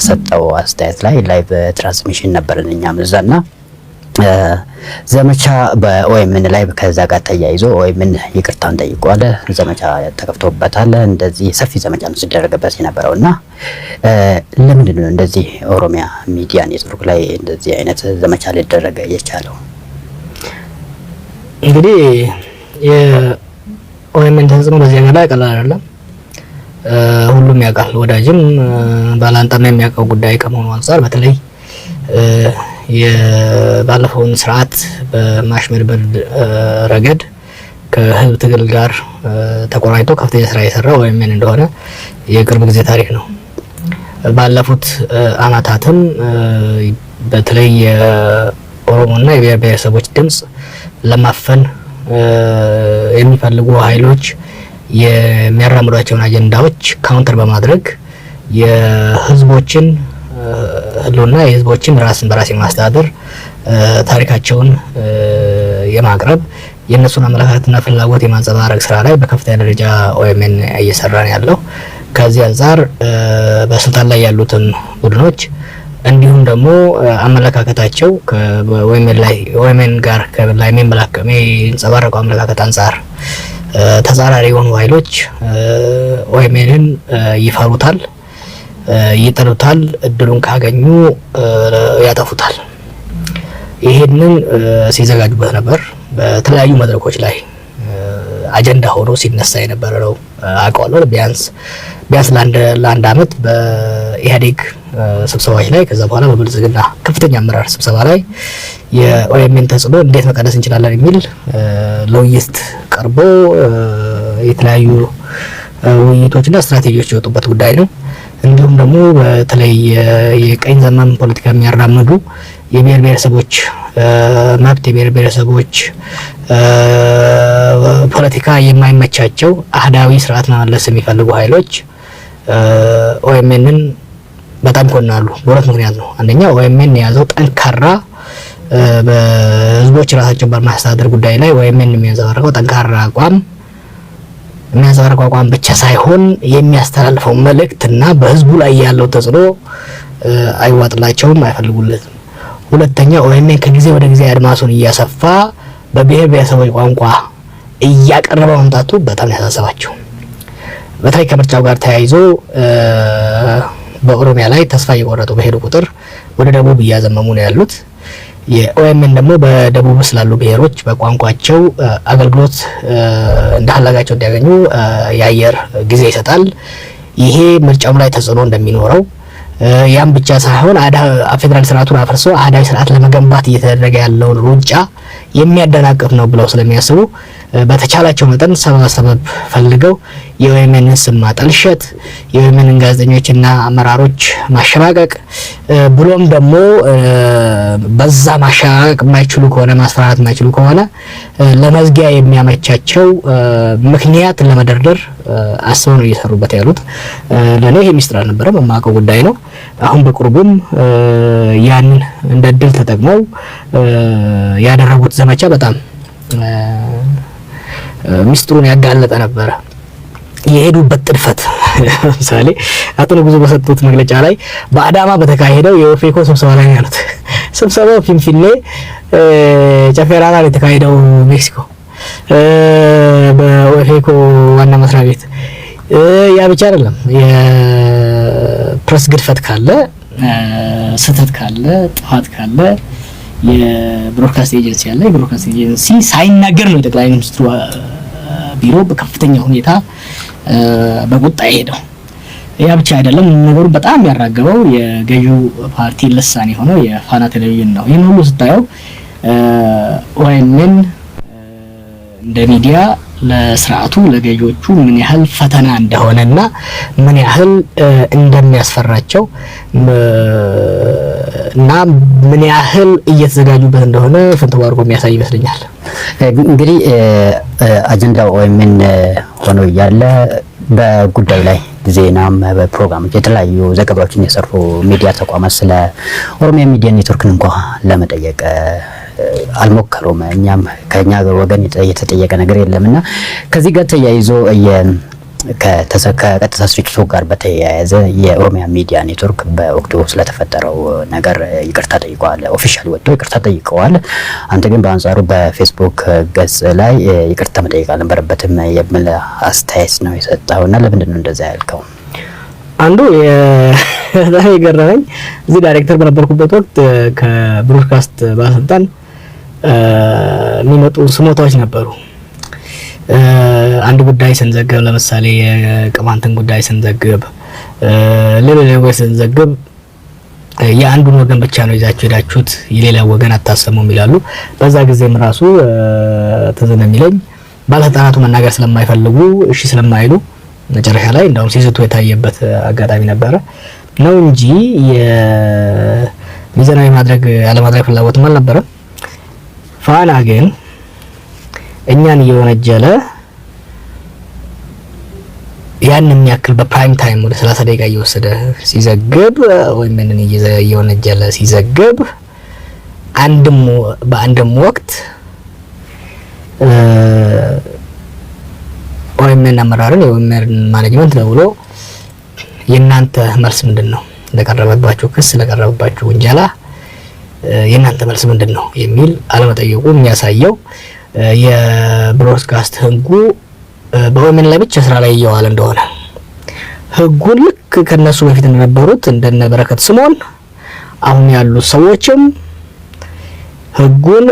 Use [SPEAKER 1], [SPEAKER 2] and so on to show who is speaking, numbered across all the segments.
[SPEAKER 1] በሰጠው አስተያየት ላይ ላይቭ ትራንስሚሽን ነበርን እኛም እዛና ዘመቻ በኦኤምን ላይ ከዛ ጋር ተያይዞ ኦኤምን ይቅርታን ጠይቋል። ዘመቻ ተከፍቶበታል። እንደዚህ ሰፊ ዘመቻ ነው ሲደረግበት የነበረውና ለምንድን ነው እንደዚህ ኦሮሚያ ሚዲያ ኔትወርክ ላይ እንደዚህ አይነት ዘመቻ ሊደረግ የቻለው?
[SPEAKER 2] እንግዲህ የኦኤምን ተጽዕኖ በዚህ ነገር ላይ ቀላል አይደለም። ሁሉም ያውቃል፣ ወዳጅም ባላንጣም የሚያውቀው ጉዳይ ከመሆኑ አንፃር በተለይ የባለፈውን ስርዓት በማሽመድመድ ረገድ ከህዝብ ትግል ጋር ተቆራኝቶ ከፍተኛ ስራ የሰራው ኦኤምን እንደሆነ የቅርብ ጊዜ ታሪክ ነው። ባለፉት አመታትም በተለይ የኦሮሞና የብሔር ብሔረሰቦች ድምጽ ለማፈን የሚፈልጉ ኃይሎች የሚያራምዷቸውን አጀንዳዎች ካውንተር በማድረግ የህዝቦችን ህልውና የህዝቦችን ራስን በራስ የማስተዳደር ታሪካቸውን የማቅረብ የእነሱን አመለካከትና ፍላጎት የማንጸባረቅ ስራ ላይ በከፍተኛ ደረጃ ኦኤምን እየሰራ ነው ያለው። ከዚህ አንፃር በስልጣን ላይ ያሉትን ቡድኖች እንዲሁም ደግሞ አመለካከታቸው ከኦኤምን ጋር ከላይ የሚንጸባረቀው አመለካከት አንፃር ተጻራሪ የሆኑ ኃይሎች ኦኤምንን ይፈሩታል፣ ይጠሉታል፣ እድሉን ካገኙ ያጠፉታል። ይሄንን ሲዘጋጁበት ነበር። በተለያዩ መድረኮች ላይ አጀንዳ ሆኖ ሲነሳ የነበረ ነው አውቀዋለሁ። ቢያንስ ለአንድ አመት በኢህአዴግ ስብሰባዎች ላይ ከዛ በኋላ በብልጽግና ከፍተኛ አመራር ስብሰባ ላይ የኦኤምን ተጽዕኖ እንዴት መቀነስ እንችላለን የሚል ለውይይት ቀርቦ የተለያዩ ውይይቶችና ስትራቴጂዎች የወጡበት ጉዳይ ነው። እንዲሁም ደግሞ በተለይ የቀኝ ዘመም ፖለቲካ የሚያራምዱ የብሔር ብሔረሰቦች መብት የብሔር ብሔረሰቦች ፖለቲካ የማይመቻቸው አህዳዊ ስርዓት መመለስ የሚፈልጉ ኃይሎች ኦኤምንን በጣም ኮናሉ። በሁለት ምክንያት ነው። አንደኛ ኦኤምን የያዘው ጠንካራ በህዝቦች ራሳቸውን በማስተዳደር ጉዳይ ላይ ኦኤምን የሚያንጸባርቀው ጠንካራ አቋም ብቻ ሳይሆን የሚያስተላልፈው መልእክትና በህዝቡ ላይ ያለው ተጽዕኖ አይዋጥላቸውም፣ አይፈልጉለትም። ሁለተኛ ኦኤምን ከጊዜ ወደ ጊዜ አድማሱን እያሰፋ በብሔር ብሔረሰቦች ቋንቋ እያቀረበ መምጣቱ በጣም ያሳሰባቸው። በተለይ ከምርጫው ጋር ተያይዞ በኦሮሚያ ላይ ተስፋ እየቆረጡ በሄዱ ቁጥር ወደ ደቡብ እያዘመሙ ነው ያሉት። የኦኤምን ደግሞ በደቡብ ስላሉ ብሔሮች በቋንቋቸው አገልግሎት እንዳላጋቸው እንዲያገኙ የአየር ጊዜ ይሰጣል። ይሄ ምርጫው ላይ ተጽዕኖ እንደሚኖረው ያም ብቻ ሳይሆን ፌደራል ስርዓቱን አፍርሶ አህዳዊ ስርዓት ለመገንባት እየተደረገ ያለውን ሩጫ የሚያደናቅፍ ነው ብለው ስለሚያስቡ በተቻላቸው መጠን ሰበብ ፈልገው የኦኤምንን ስም ማጠልሸት፣ የኦኤምንን ጋዜጠኞችና አመራሮች ማሸማቀቅ ብሎም ደግሞ በዛ ማሸማቀቅ የማይችሉ ከሆነ ማስፈራራት የማይችሉ ከሆነ ለመዝጊያ የሚያመቻቸው ምክንያት ለመደርደር አስበው ነው እየሰሩበት ያሉት። ለኔ ይሄ ሚስጥር አልነበረም፣ የማውቀው ጉዳይ ነው። አሁን በቅርቡም ያንን እንደ እድል ተጠቅመው ያደረጉት ዘመቻ በጣም ሚስጥሩን ያጋለጠ ነበረ። የሄዱበት ጥድፈት ለምሳሌ አቶ ንጉሱ በሰጡት መግለጫ ላይ በአዳማ በተካሄደው የኦፌኮ ስብሰባ ላይ ያሉት ስብሰባው ፊንፊኔ ጨፌራ ላይ የተካሄደው ሜክሲኮ በኦፌኮ ዋና መስሪያ ቤት ያ ብቻ አይደለም። የፕሬስ ግድፈት ካለ ስህተት ካለ ጥፋት ካለ የብሮድካስት ኤጀንሲ ያለ የብሮድካስት ኤጀንሲ ሳይናገር ነው የጠቅላይ ሚኒስትሩ ቢሮ በከፍተኛ ሁኔታ በቁጣ ሄደው። ያ ብቻ አይደለም፣ ነገሩ በጣም ያራገበው የገዢው ፓርቲ ልሳን የሆነው የፋና ቴሌቪዥን ነው። ይሄን ሁሉ ስታየው ኦኤምን እንደ ሚዲያ ለስርዓቱ ለገዢዎቹ ምን ያህል ፈተና እንደሆነና ምን ያህል እንደሚያስፈራቸው እና ምን ያህል እየተዘጋጁበት እንደሆነ ፍንትው አድርጎ የሚያሳይ ይመስለኛል።
[SPEAKER 1] እንግዲህ አጀንዳው ኦኤምን ሆኖ እያለ በጉዳዩ ላይ ዜናም በፕሮግራሞች የተለያዩ ዘገባዎችን የሰሩ ሚዲያ ተቋማት ስለ ኦሮሚያ ሚዲያ ኔትወርክን እንኳን ለመጠየቅ አልሞከሩም። እኛም ከኛ ወገን የተጠየቀ ነገር የለምና ከዚህ ጋር ተያይዞ ከቀጥታ ስርጭቱ ጋር በተያያዘ የኦሮሚያ ሚዲያ ኔትወርክ በወቅቱ ስለተፈጠረው ነገር ይቅርታ ጠይቀዋል። ኦፊሻሊ ወጥቶ ይቅርታ ጠይቀዋል። አንተ ግን በአንጻሩ በፌስቡክ ገጽ ላይ ይቅርታ መጠየቅ አልነበረበትም የሚል አስተያየት ነው የሰጠውና ለምንድን ነው እንደዛ ያልከው?
[SPEAKER 2] አንዱ በጣም የገረመኝ እዚህ ዳይሬክተር በነበርኩበት ወቅት ከብሮድካስት ባለስልጣን የሚመጡ ስሞታዎች ነበሩ። አንድ ጉዳይ ስንዘግብ ለምሳሌ የቅማንትን ጉዳይ ስንዘግብ ሌሎች ስንዘግብ የአንዱን ወገን ብቻ ነው ይዛችሁ ሄዳችሁት የሌላ ወገን አታሰሙም ይላሉ። በዛ ጊዜም ራሱ ተዘነ የሚለኝ ባለስልጣናቱ መናገር ስለማይፈልጉ እሺ ስለማይሉ መጨረሻ ላይ እንደውም ሲዝቱ የታየበት አጋጣሚ ነበረ ነው እንጂ የሚዛናዊ ማድረግ ያለማድረግ ፍላጎትም አልነበረም። ፋና ግን እኛን እየወነጀለ ያን የሚያክል በፕራይም ታይም ወደ 30 ደቂቃ እየወሰደ ሲዘግብ ወይም ምንን እየወነጀለ ሲዘግብ በአንድም ወቅት ኦኤምኤን አመራርን የኦኤምኤን ማኔጅመንት ደውሎ የእናንተ መልስ ምንድነው ለቀረበባችሁ ክስ ለቀረበባችሁ ወንጀላ የእናንተ መልስ ምንድነው የሚል አለመጠየቁ የሚያሳየው የብሮድካስት ህጉ በኦኤምኤን ላይ ብቻ ስራ ላይ እየዋለ እንደሆነ ህጉን ልክ ከነሱ በፊት እንደነበሩት እንደነ በረከት ስምኦን አሁን ያሉት ሰዎችም ህጉን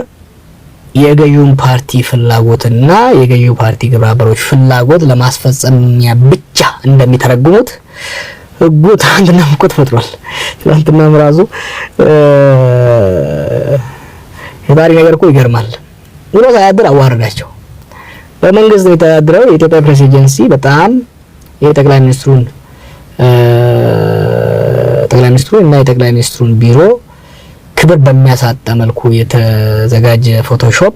[SPEAKER 2] የገዢውን ፓርቲ ፍላጎትና የገዢው ፓርቲ ግብረ አበሮች ፍላጎት ለማስፈጸሚያ ብቻ እንደሚተረጉሙት ህጉ ትናንትና እኮ ተፈጥሯል። ትናንትና ራሱ የባሪ ነገር እኮ ይገርማል። ውሎ ሳያድር አዋረዳቸው። በመንግስት የተዳደረው የኢትዮጵያ ፕሬስ ኤጀንሲ በጣም የጠቅላይ ሚኒስትሩን እና የጠቅላይ ሚኒስትሩን ቢሮ ክብር በሚያሳጣ መልኩ የተዘጋጀ ፎቶሾፕ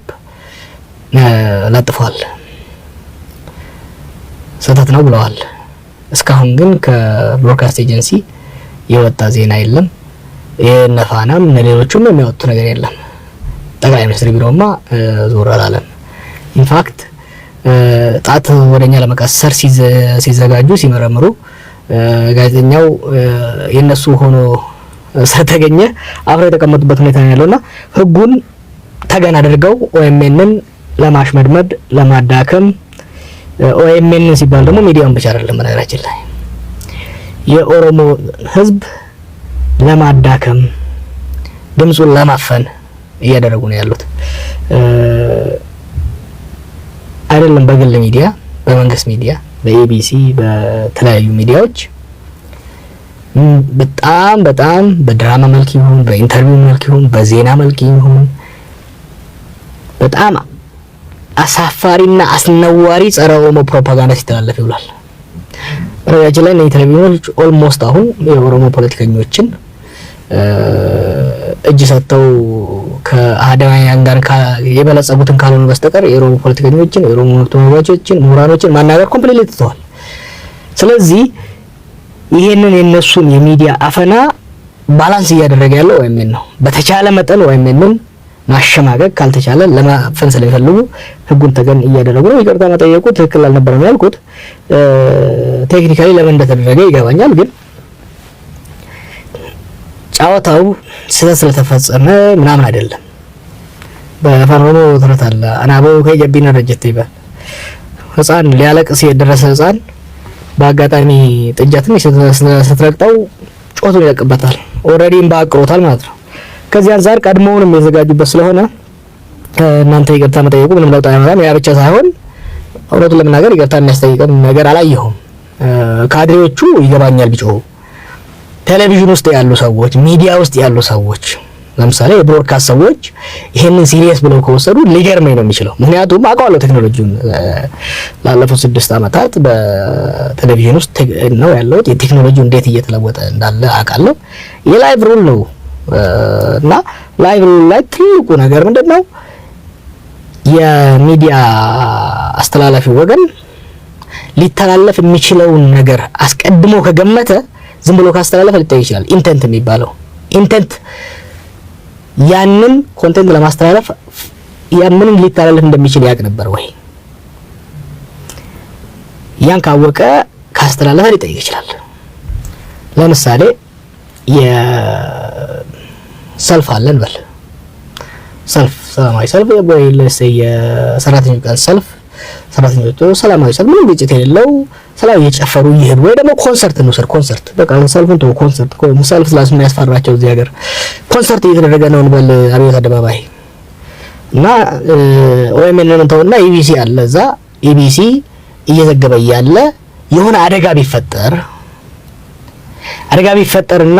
[SPEAKER 2] ለጥፏል። ስህተት ነው ብለዋል። እስካሁን ግን ከብሮድካስት ኤጀንሲ የወጣ ዜና የለም። የነፋናም ለሌሎችም የሚያወጡ ነገር የለም። ጠቅላይ ሚኒስትር ቢሮማ ዞር አላለም። ኢንፋክት ጣት ወደኛ ለመቀሰር ሲዘጋጁ ሲመረምሩ ጋዜጠኛው የነሱ ሆኖ ስለተገኘ አብረው የተቀመጡበት ሁኔታ ነው ያለውና ህጉን ተገን አድርገው ኦኤምኤንን ለማሽመድመድ ለማዳከም ኦኤምኤን ሲባል ደግሞ ሚዲያውን ብቻ አይደለም በነገራችን ላይ የኦሮሞ ህዝብ ለማዳከም ድምጹን ለማፈን እያደረጉ ነው ያሉት። አይደለም በግል ሚዲያ፣ በመንግስት ሚዲያ፣ በኤቢሲ በተለያዩ ሚዲያዎች በጣም በድራማ መልክ ይሁን በኢንተርቪው መልክ ይሁን በዜና መልክ ይሁን በጣም አሳፋሪና አስነዋሪ ጸረ ኦሮሞ ፕሮፓጋንዳ ሲተላለፍ ይውላል። ረጃጅም ላይ ኢንተርቪውዎች ኦልሞስት አሁን የኦሮሞ ፖለቲከኞችን እጅ ሰጥተው ከአዳማያን ጋር የበለጸጉትን ካልሆነ በስተቀር የኦሮሞ ፖለቲከኞችን የኦሮሞ ተወላጆችን ምሁራኖችን ማናገር ኮምፕሊትሊ ትተዋል። ስለዚህ ይሄንን የነሱን የሚዲያ አፈና ባላንስ እያደረገ ያለው ኦኤምኤን ነው። በተቻለ መጠን ኦኤምኤንን ማሸማቀቅ ካልተቻለ ለማፈን ስለሚፈልጉ ህጉን ተገን እያደረጉ ነው። ይቅርታ መጠየቁ ትክክል አልነበረም ያልኩት ቴክኒካሊ ለምን እንደተደረገ ይገባኛል። ግን ጫወታው ስለተፈጸመ ምናምን አይደለም። በፈርሞ ተረት አለ አናበው ከጀቢና ረጀት ይባል ህፃን ሊያለቅስ የደረሰ ህፃን በአጋጣሚ ጥጃትን ስትረግጠው ጮቱን ይለቅበታል። ኦሬዲም ባቅሮታል ማለት ነው። ከዚህ አንፃር ቀድሞውንም የዘጋጁበት ስለሆነ እናንተ ይቅርታ መጠየቁ ምንም ለውጥ አያመጣም። ያ ብቻ ሳይሆን እውነቱን ለመናገር ይቅርታ የሚያስጠይቅም ነገር አላየሁም። ካድሬዎቹ ይገባኛል ቢጮሁ ቴሌቪዥን ውስጥ ያሉ ሰዎች ሚዲያ ውስጥ ያሉ ሰዎች ለምሳሌ የብሮድካስት ሰዎች ይሄንን ሲሪየስ ብለው ከወሰዱ ሊገርመኝ ነው የሚችለው። ምክንያቱም አውቃለሁ ቴክኖሎጂውን ላለፉት 6 አመታት በቴሌቪዥን ውስጥ ነው ያለው። የቴክኖሎጂው እንዴት እየተለወጠ እንዳለ አውቃለሁ። የላይቭ ሩል ነው እና ላይቭ ሩል ላይ ትልቁ ነገር ምንድነው? የሚዲያ አስተላላፊ ወገን ሊተላለፍ የሚችለውን ነገር አስቀድሞ ከገመተ ዝም ብሎ ካስተላለፈ ሊታይ ይችላል። ኢንተንት የሚባለው ኢንተንት ያንን ኮንቴንት ለማስተላለፍ ያንን ሊተላለፍ እንደሚችል ያቅ ነበር ወይ? ያን ካወቀ ካስተላለፈ ሊጠይቅ ይችላል። ለምሳሌ የሰልፍ አለን በል ሰልፍ ሰላማዊ ሰልፍ ወይ የሰራተኞች ቀን ሰልፍ ሰራተኞች ሰላማዊ ሰልፍ ምንም ግጭት የሌለው ሰላም እየጨፈሩ ይሄዱ ወይ ደግሞ ኮንሰርት ነው ኮንሰርት በቃ ሰልፍን ተው ኮንሰርት ሰልፍ ስላስ የሚያስፈራቸው እዚህ ሀገር ኮንሰርት እየተደረገ ነው እንበል አብዮት አደባባይ እና ኦኤምኤንን ተውና ኢቢሲ አለ እዛ ኢቢሲ እየዘገበ ያለ የሆነ አደጋ ቢፈጠርና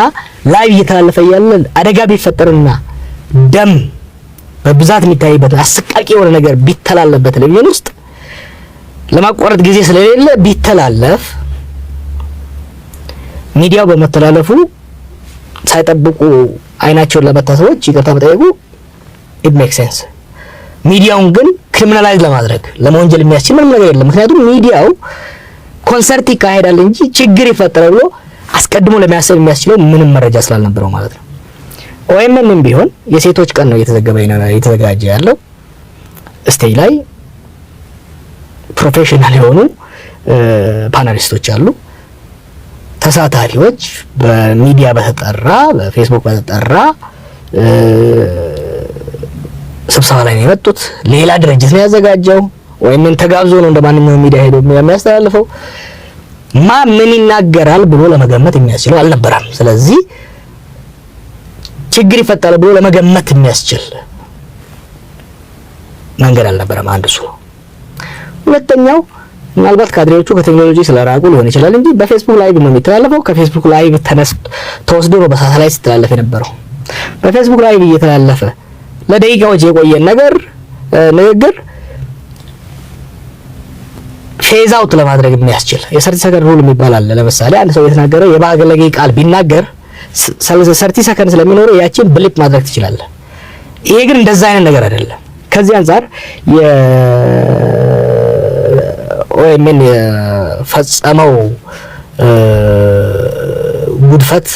[SPEAKER 2] ላይቭ እየተላለፈ ያለ አደጋ ቢፈጠርና ደም በብዛት የሚታይበት አስቃቂ የሆነ ነገር ቢተላለፍ በቴሌቪዥን ውስጥ ለማቋረጥ ጊዜ ስለሌለ ቢተላለፍ ሚዲያው በመተላለፉ ሳይጠብቁ አይናቸውን ለመታ ሰዎች ይቅርታ መጠየቁ it makes sense። ሚዲያውን ግን ክሪሚናላይዝ ለማድረግ ለመወንጀል የሚያስችል ምንም ነገር የለም። ምክንያቱም ሚዲያው ኮንሰርት ይካሄዳል እንጂ ችግር ይፈጠራል ብሎ አስቀድሞ ለሚያስብ የሚያስችለው ምንም መረጃ ስላልነበረው ማለት ነው። ኦኤምኤንም ቢሆን የሴቶች ቀን ነው እየተዘጋጀ ያለው ስቴጅ ላይ ፕሮፌሽናል የሆኑ ፓናሊስቶች አሉ። ተሳታፊዎች በሚዲያ በተጠራ በፌስቡክ በተጠራ ስብሰባ ላይ ነው የመጡት። ሌላ ድርጅት ነው ያዘጋጀው ወይም ተጋብዞ ነው እንደማንኛውም ሚዲያ ሄዶ የሚያስተላልፈው። ምን ይናገራል ብሎ ለመገመት የሚያስችለው አልነበረም። ስለዚህ ችግር ይፈጠራል ብሎ ለመገመት የሚያስችል መንገድ አልነበረም። አንድ እሱ ነው። ሁለተኛው ምናልባት ካድሬዎቹ ከቴክኖሎጂ ስለራቁ ሊሆን ይችላል እንጂ በፌስቡክ ላይቭ ነው የሚተላለፈው። ከፌስቡክ ላይቭ ተወስዶ ነው በሳተላይት ሲተላለፍ የነበረው። በፌስቡክ ላይቭ እየተላለፈ ለደቂቃዎች የቆየ ንግግር ፌዝ አውት ለማድረግ የሚያስችል የ30 ሰከንድ ሩል የሚባል አለ። ለምሳሌ አንድ ሰው የተናገረ የባለጌ ቃል ቢናገር 30 ሰከንድ ስለሚኖረው ያቺን ብሊፕ ማድረግ ትችላለህ። ይሄ ግን እንደዛ አይነት ነገር አይደለም። ከዚህ አንፃር የኦኤምኤን የፈጸመው ጉድፈት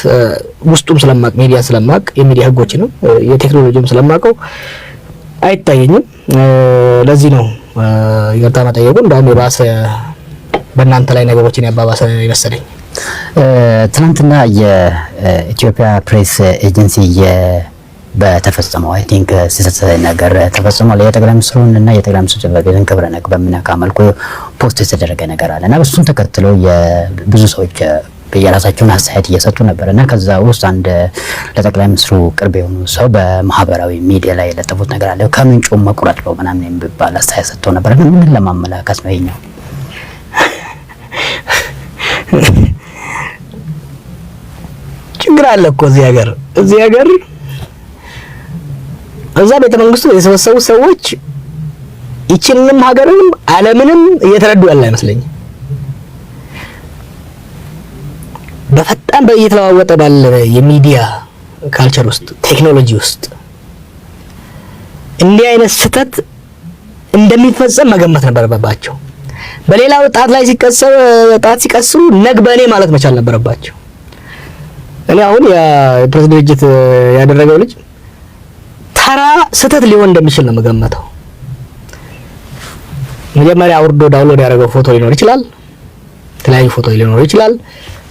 [SPEAKER 2] ውስጡም ስለማቅ ሚዲያ ስለማቅ የሚዲያ ህጎችንም የቴክኖሎጂም ስለማቀው አይታየኝም። ለዚህ ነው ይቅርታ መጠየቁ እንደውም የባሰ በእናንተ ላይ ነገሮችን ያባባሰ ይመስለኝ።
[SPEAKER 1] ትናንትና የኢትዮጵያ ፕሬስ ኤጀንሲ በተፈጸመው አይ ቲንክ ስህተት ነገር ተፈጽሟል። የጠቅላይ ሚኒስትሩን እና የጠቅላይ ሚኒስትሩ ጽሕፈት ቤትን ክብረ ነክ በሚነካ መልኩ ፖስት የተደረገ ነገር አለ እና እሱን ተከትሎ የብዙ ሰዎች የራሳቸውን አስተያየት እየሰጡ ነበር እና ከዛ ውስጥ አንድ ለጠቅላይ ሚኒስትሩ ቅርብ የሆኑ ሰው በማህበራዊ ሚዲያ ላይ የለጠፉት ነገር አለ ከምንጩ መቁረጥ ነው ምናምን የሚባል አስተያየት ሰጥተው ነበር። ምን ለማመላከት ነው ይሄኛው?
[SPEAKER 2] ችግር አለ እኮ እዚህ ሀገር እዛ ቤተ መንግስቱ የተሰበሰቡ ሰዎች ይችንንም ሀገርንም ዓለምንም እየተረዱ ያለ አይመስለኝም። በፈጣን እየተለዋወጠ ባለ የሚዲያ ካልቸር ውስጥ ቴክኖሎጂ ውስጥ እንዲህ አይነት ስህተት እንደሚፈጸም መገመት ነበረባቸው። በሌላው ጣት ላይ ሲቀስሩ ነግበኔ ማለት መቻል ነበረባቸው። እኔ አሁን የፕሬስ ድርጅት ያደረገው ልጅ ተራ ስህተት ሊሆን እንደሚችል ነው መገመተው። መጀመሪያ አውርዶ ዳውንሎድ ያደረገው ፎቶ ሊኖር ይችላል፣ የተለያዩ ፎቶ ሊኖር ይችላል።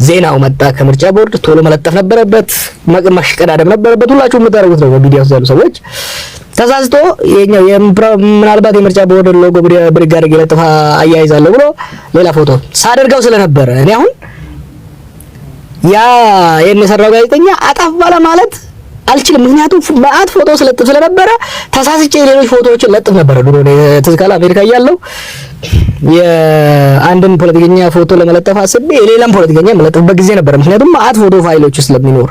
[SPEAKER 2] ዜናው መጣ ከመርጫ ቦርድ ቶሎ መለጠፍ ነበረበት፣ መሽቀዳደም ነበረበት። ሁላችሁም የምታደርጉት ነው በሚዲያ ውስጥ ያሉ ሰዎች። ተሳስቶ የኛው ምናልባት የምርጫ ቦርድ ሎጎ ብሪግ አድርጌ ለጥፋ አያይዛለሁ ብሎ ሌላ ፎቶ ሳደርገው ስለነበረ እኔ አሁን ያ የሰራው ጋዜጠኛ አጠፋ ማለት አልችልም። ምክንያቱም ማአት ፎቶ ስለጥፍ ስለነበረ ተሳስቼ ሌሎች ፎቶዎችን ለጥፍ ነበር። ድሮ ተዝካላ አሜሪካ እያለሁ የአንድን ፖለቲከኛ ፎቶ ለመለጠፍ አስቤ የሌላም ፖለቲከኛ መለጠፍበት ጊዜ ነበር። ምክንያቱም ማአት ፎቶ ፋይሎች ስለሚኖር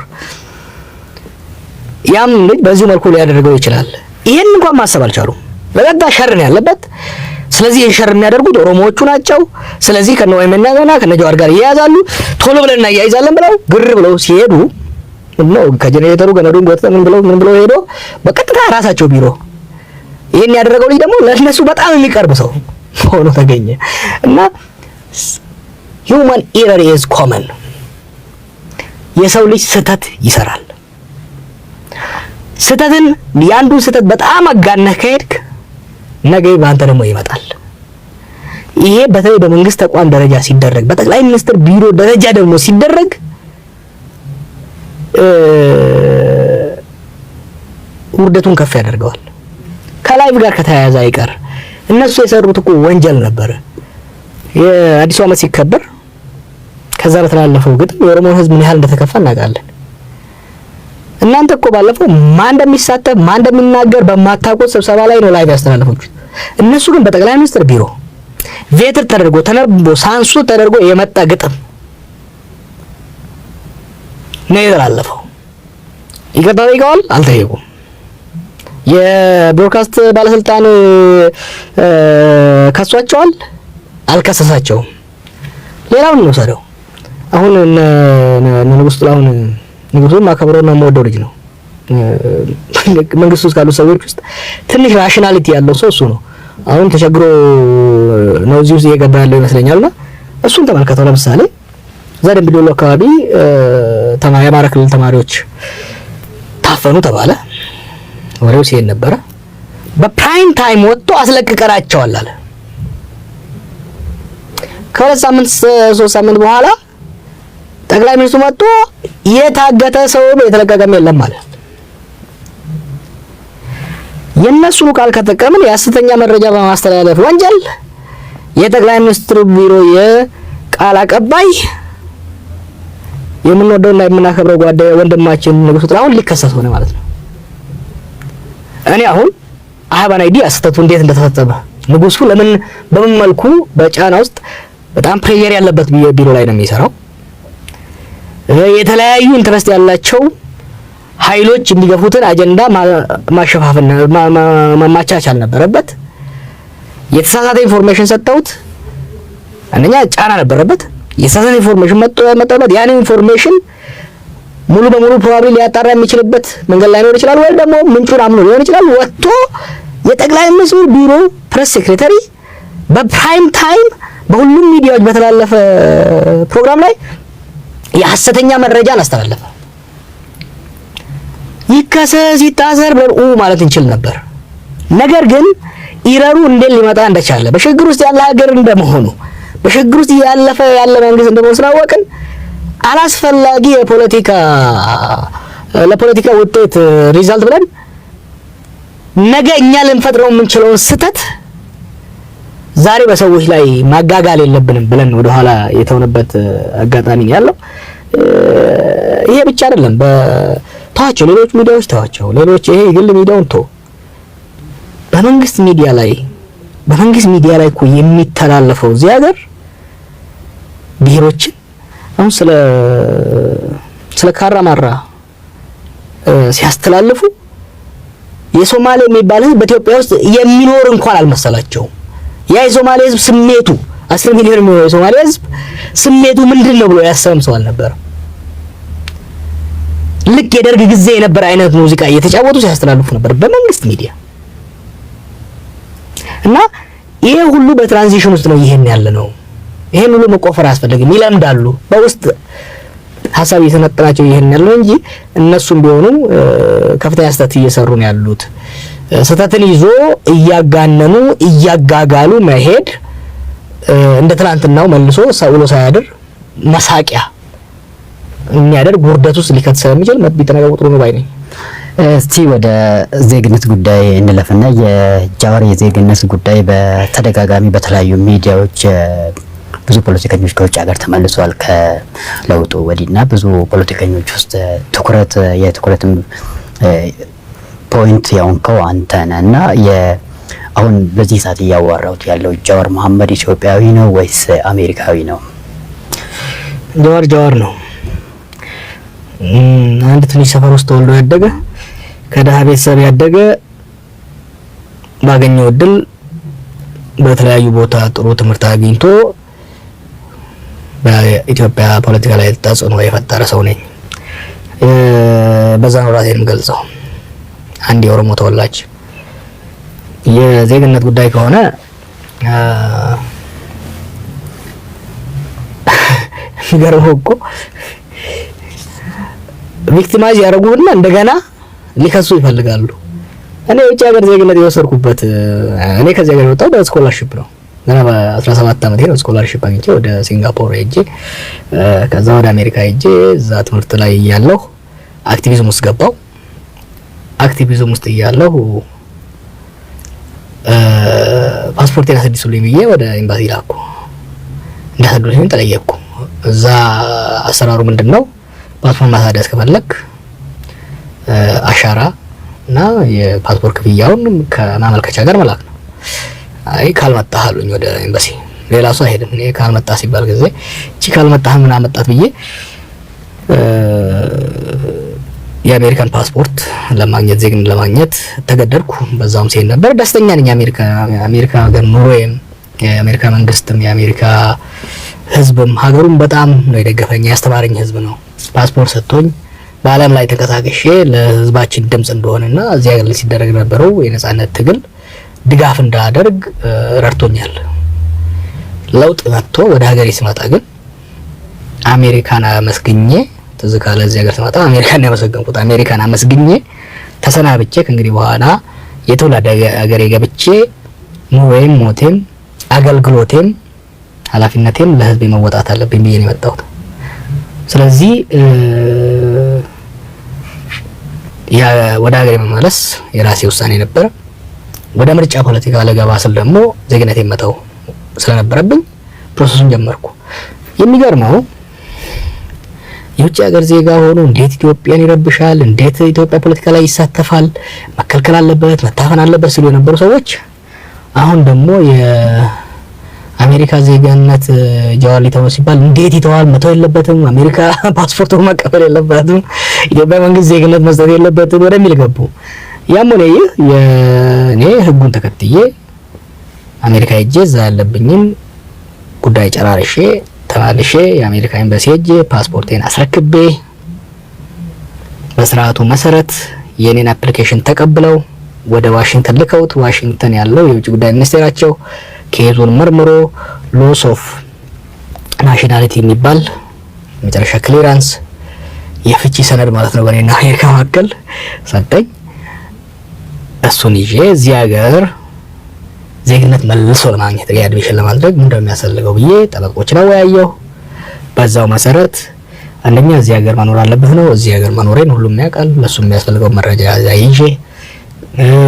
[SPEAKER 2] ያም ልጅ በዚህ መልኩ ሊያደርገው ይችላል። ይሄን እንኳን ማሰብ አልቻሉም። ለቀጣ ሸር ነው ያለበት። ስለዚህ ይሄን ሸር የሚያደርጉት ኦሮሞዎቹ ናቸው። ስለዚህ ከነወይመና ገና ከነጃዋር ጋር ይያዛሉ። ቶሎ ብለና ያይዛለን ብለው ግር ብለው ሲሄዱ ነው ከጀነሬተሩ ገነዱን ጎትተው ምን ብለው ሄዶ በቀጥታ ራሳቸው ቢሮ ይሄን ያደረገው ልጅ ደግሞ ለነሱ በጣም የሚቀርብ ሰው ሆኖ ተገኘ እና human error is common። የሰው ልጅ ስህተት ይሰራል። ስህተትን ያንዱን ስህተት በጣም አጋነህ ከሄድክ ነገ ባንተ ደግሞ ይመጣል። ይሄ በተለይ በመንግስት ተቋም ደረጃ ሲደረግ፣ በጠቅላይ ሚኒስትር ቢሮ ደረጃ ደግሞ ሲደረግ ውርደቱን ከፍ ያደርገዋል። ከላይቭ ጋር ከተያያዘ አይቀር እነሱ የሰሩት እኮ ወንጀል ነበረ። የአዲሱ ዓመት ሲከበር ከዛ በተላለፈው ግጥም የኦሮሞ ህዝብ ምን ያህል እንደተከፋ እናውቃለን። እናንተ እኮ ባለፈው ማን እንደሚሳተፍ ማን እንደሚናገር በማታውቁት ስብሰባ ላይ ነው ላይቭ ያስተላለፉት። እነሱ ግን በጠቅላይ ሚኒስትር ቢሮ ቬትር ተደርጎ ተነቦ ሳንሱ ተደርጎ የመጣ ግጥም ነው የተላለፈው። ይቅርታ ጠይቀዋል? አልጠየቁም። የብሮድካስት ባለስልጣን ከሷቸዋል? አልከሰሳቸውም። ሌላውን ነው ሰደው አሁን ንጉስ ጥላሁን ንጉሱን ማከብረውና የምወደው ልጅ ነው። መንግስት ውስጥ ካሉ ሰዎች ውስጥ ትንሽ ራሽናሊቲ ያለው ሰው እሱ ነው። አሁን ተቸግሮ ነው እዚህ ውስጥ እየገባ ያለው ይመስለኛልና እሱን ተመልከተው። ለምሳሌ ዛሬም ቢዶሎ አካባቢ የአማራ ክልል ተማሪዎች ታፈኑ ተባለ። ወሬው ሲሄድ ነበረ። በፕራይም ታይም ወጥቶ አስለቅቀናቸዋል አለ። ከሁለት ሳምንት 3 ሳምንት በኋላ ጠቅላይ ሚኒስትሩ መጥቶ የታገተ ሰው የተለቀቀም የለም ማለት። የነሱን ቃል ከተጠቀምን የሐሰተኛ መረጃ በማስተላለፍ ወንጀል የጠቅላይ ሚኒስትሩ ቢሮ የቃል አቀባይ የምንወደውና የምናከብረው ጓደኛ ወንድማችን ንጉስ ጥላሁን ሊከሰስ ሆነ ማለት ነው። እኔ አሁን አሃባን አይዲ አስተቱ እንዴት እንደተፈጸመ ንጉሱ ለምን በምን መልኩ በጫና ውስጥ በጣም ፕሬሸር ያለበት ቢሮ ላይ ነው የሚሰራው። የተለያዩ ኢንተረስት ያላቸው ኃይሎች የሚገፉትን አጀንዳ ማሸፋፍና ማቻቻል ነበረበት። የተሳሳተ ኢንፎርሜሽን ሰጠውት አንደኛ ጫና ነበረበት። የተሳሳተ ኢንፎርሜሽን መጣበት። ያን ኢንፎርሜሽን ሙሉ በሙሉ ፕሮባብሊ ሊያጣራ የሚችልበት መንገድ ላይ ነው ይችላል፣ ወይ ደግሞ ምንጩን አምኖ ሊሆን ይችላል። ወጥቶ የጠቅላይ ሚኒስትሩ ቢሮ ፕሬስ ሴክሬታሪ በፕራይም ታይም በሁሉም ሚዲያዎች በተላለፈ ፕሮግራም ላይ የሐሰተኛ መረጃን አስተላለፈ። ይከሰስ ይታሰር ብለን ማለት እንችል ነበር። ነገር ግን ኢረሩ እንዴት ሊመጣ እንደቻለ በሽግግር ውስጥ ያለ ሀገር እንደመሆኑ በሽግግር ውስጥ ያለ መንግስት እንደመሆኑ ስላወቅን አላስፈላጊ ለፖለቲካ ውጤት ሪዛልት ብለን ነገ እኛ ልንፈጥረው የምንችለውን ስህተት ዛሬ በሰዎች ላይ ማጋጋል የለብንም ብለን ወደ ኋላ የተውንበት አጋጣሚ ያለው። ይሄ ብቻ አይደለም። በታዋቸው ሌሎች ሚዲያዎች ታዋቸው ሌሎች ይሄ ግል ሚዲያውን በመንግስት ሚዲያ ላይ እኮ የሚተላለፈው እዚህ ሀገር ብሔሮችን አሁን ስለ ካራማራ ሲያስተላልፉ የሶማሌ የሚባል ህዝብ በኢትዮጵያ ውስጥ የሚኖር እንኳን አልመሰላቸውም። ያ የሶማሌ ህዝብ ስሜቱ 10 ሚሊዮን የሚሆነው የሶማሌ ህዝብ ስሜቱ ምንድነው ብሎ ያሰበም ሰው አልነበረም። ልክ የደርግ ጊዜ የነበረ አይነት ሙዚቃ እየተጫወቱ ሲያስተላልፉ ነበር በመንግስት ሚዲያ። እና ይሄ ሁሉ በትራንዚሽን ውስጥ ነው ይሄን ያለ ነው። ይሄን ሁሉ መቆፈር አያስፈልግም። ይለምዳሉ በውስጥ ሐሳብ እየተነጠናቸው ይሄን ያለው እንጂ እነሱም ቢሆኑ ከፍተኛ ስህተት እየሰሩ ነው ያሉት። ስህተትን ይዞ እያጋነኑ እያጋጋሉ መሄድ እንደ ትናንትናው መልሶ ሰውሎ ሳያድር መሳቂያ የሚያደርግ ውርደት ውስጥ ሊከት ስለሚችል ቢጠነቀቁ ጥሩ ነው ባይ ነኝ።
[SPEAKER 1] እስቲ ወደ ዜግነት ጉዳይ እንለፍና የጃዋር የዜግነት ጉዳይ በተደጋጋሚ በተለያዩ ሚዲያዎች ብዙ ፖለቲከኞች ከውጭ ሀገር ተመልሰዋል ከለውጡ ወዲህና ብዙ ፖለቲከኞች ውስጥ የትኩረት ፖይንት ያውንከው አንተ ነህና አሁን በዚህ ሰዓት እያዋራሁት ያለው ጃዋር መሐመድ ኢትዮጵያዊ ነው ወይስ አሜሪካዊ ነው?
[SPEAKER 2] ጃዋር ነው። አንድ ትንሽ ሰፈር ውስጥ ተወልዶ ያደገ ከደሃ ቤተሰብ ያደገ ባገኘው እድል በተለያዩ ቦታ ጥሩ ትምህርት አግኝቶ በኢትዮጵያ ፖለቲካ ላይ ተጽዕኖ የፈጠረ ሰው ነኝ። በዛ ነው ራሴን የምገልጸው። አንድ የኦሮሞ ተወላጅ። የዜግነት ጉዳይ ከሆነ የሚገርመው እኮ ቪክቲማይዝ ያደርጉና እንደገና ሊከሱ ይፈልጋሉ። እኔ የውጭ ሀገር ዜግነት የወሰድኩበት እኔ ከዚህ ሀገር የወጣው በስኮላርሺፕ ነው። ገና በ17 ዓመቴ ነው ስኮላርሺፕ አግኝቼ ወደ ሲንጋፖር ሄጄ ከዛ ወደ አሜሪካ ሄጄ እዛ ትምህርት ላይ እያለሁ አክቲቪዝም ውስጥ ገባው። አክቲቪዝም ውስጥ እያለሁ ፓስፖርቴን አስድሱልኝ ብዬ ወደ ኤምባሲ ላኩ። እንዳሰዱልኝ ተጠየቅኩ። እዛ አሰራሩ ምንድነው? ፓስፖርት ማሳደስ ከፈለክ አሻራ እና የፓስፖርት ክፍያውን ከማመልከቻ ጋር መላክ ነው። አይ ካልመጣህ አሉኝ ወደ ኤምባሲ። ሌላ ሰው አይሄድም። እኔ ካልመጣህ ሲባል ጊዜ እቺ ካልመጣህ ምን አመጣት ብዬ የአሜሪካን ፓስፖርት ለማግኘት ዜግነት ለማግኘት ተገደድኩ። በዛውም ሲሄድ ነበር ደስተኛ ነኝ። አሜሪካ ሀገር ኑሮዬም የአሜሪካ መንግስትም የአሜሪካ ህዝብም ሀገሩን በጣም ነው የደገፈኝ። ያስተማረኝ ህዝብ ነው። ፓስፖርት ሰጥቶኝ በዓለም ላይ ተንቀሳቅሼ ለህዝባችን ድምጽ እንደሆነና እዚያ ሀገር ላይ ሲደረግ ነበረው የነጻነት ትግል ድጋፍ እንዳደርግ ረድቶኛል። ለውጥ መጥቶ ወደ ሀገሬ ስመጣ ግን አሜሪካን አመስግኜ ትዝ ካለ እዚህ ሀገር ስመጣ አሜሪካን ያመሰገንኩት አሜሪካን አመስግኜ ተሰናብቼ ከእንግዲህ በኋላ የትውልድ ሀገሬ ገብቼ ኑሮዬም ሞቴም አገልግሎቴም ኃላፊነቴም ለህዝብ መወጣት አለብኝ ብዬ ነው የመጣሁት። ስለዚህ ወደ ሀገሬ መመለስ የራሴ ውሳኔ ነበር። ወደ ምርጫ ፖለቲካ ለገባ ስል ደግሞ ዜግነቴን መተው ስለነበረብኝ ፕሮሰሱን ጀመርኩ። የሚገርመው የውጭ ሀገር ዜጋ ሆኖ እንዴት ኢትዮጵያን ይረብሻል፣ እንዴት ኢትዮጵያ ፖለቲካ ላይ ይሳተፋል፣ መከልከል አለበት፣ መታፈን አለበት ሲሉ የነበሩ ሰዎች አሁን ደግሞ የአሜሪካ ዜግነት ጀዋር ሊተው ሲባል እንዴት ይተዋል፣ መተው የለበትም፣ አሜሪካ ፓስፖርቱ መቀበል የለበትም፣ ኢትዮጵያ መንግስት ዜግነት መስጠት የለበትም ወደሚል ገቡ። ያም ሆነ ይህ እኔ ህጉን ተከትዬ አሜሪካ ሄጄ እዛ ያለብኝን ጉዳይ ጨራርሼ ተመልሼ የአሜሪካ ኤምባሲ ሄጄ ፓስፖርቴን አስረክቤ በስርዓቱ መሰረት የኔን አፕሊኬሽን ተቀብለው ወደ ዋሽንግተን ልከውት ዋሽንግተን ያለው የውጭ ጉዳይ ሚኒስቴራቸው ኬዙን መርምሮ ሎስ ኦፍ ናሽናሊቲ የሚባል መጨረሻ ክሊራንስ የፍቺ ሰነድ ማለት ነው በእኔና አሜሪካ መካከል ሰጠኝ። እሱን ይዤ እዚህ ሀገር ዜግነት መልሶ ለማግኘት ሪአድሚሽን ለማድረግ ምን እንደሚያስፈልገው ብዬ ጠበቆችን አወያየሁ። በዛው መሰረት አንደኛ እዚህ ሀገር መኖር አለበት ነው። እዚህ ሀገር መኖሬን ሁሉም ያውቃል። ለሱ የሚያስፈልገው መረጃ ይዤ፣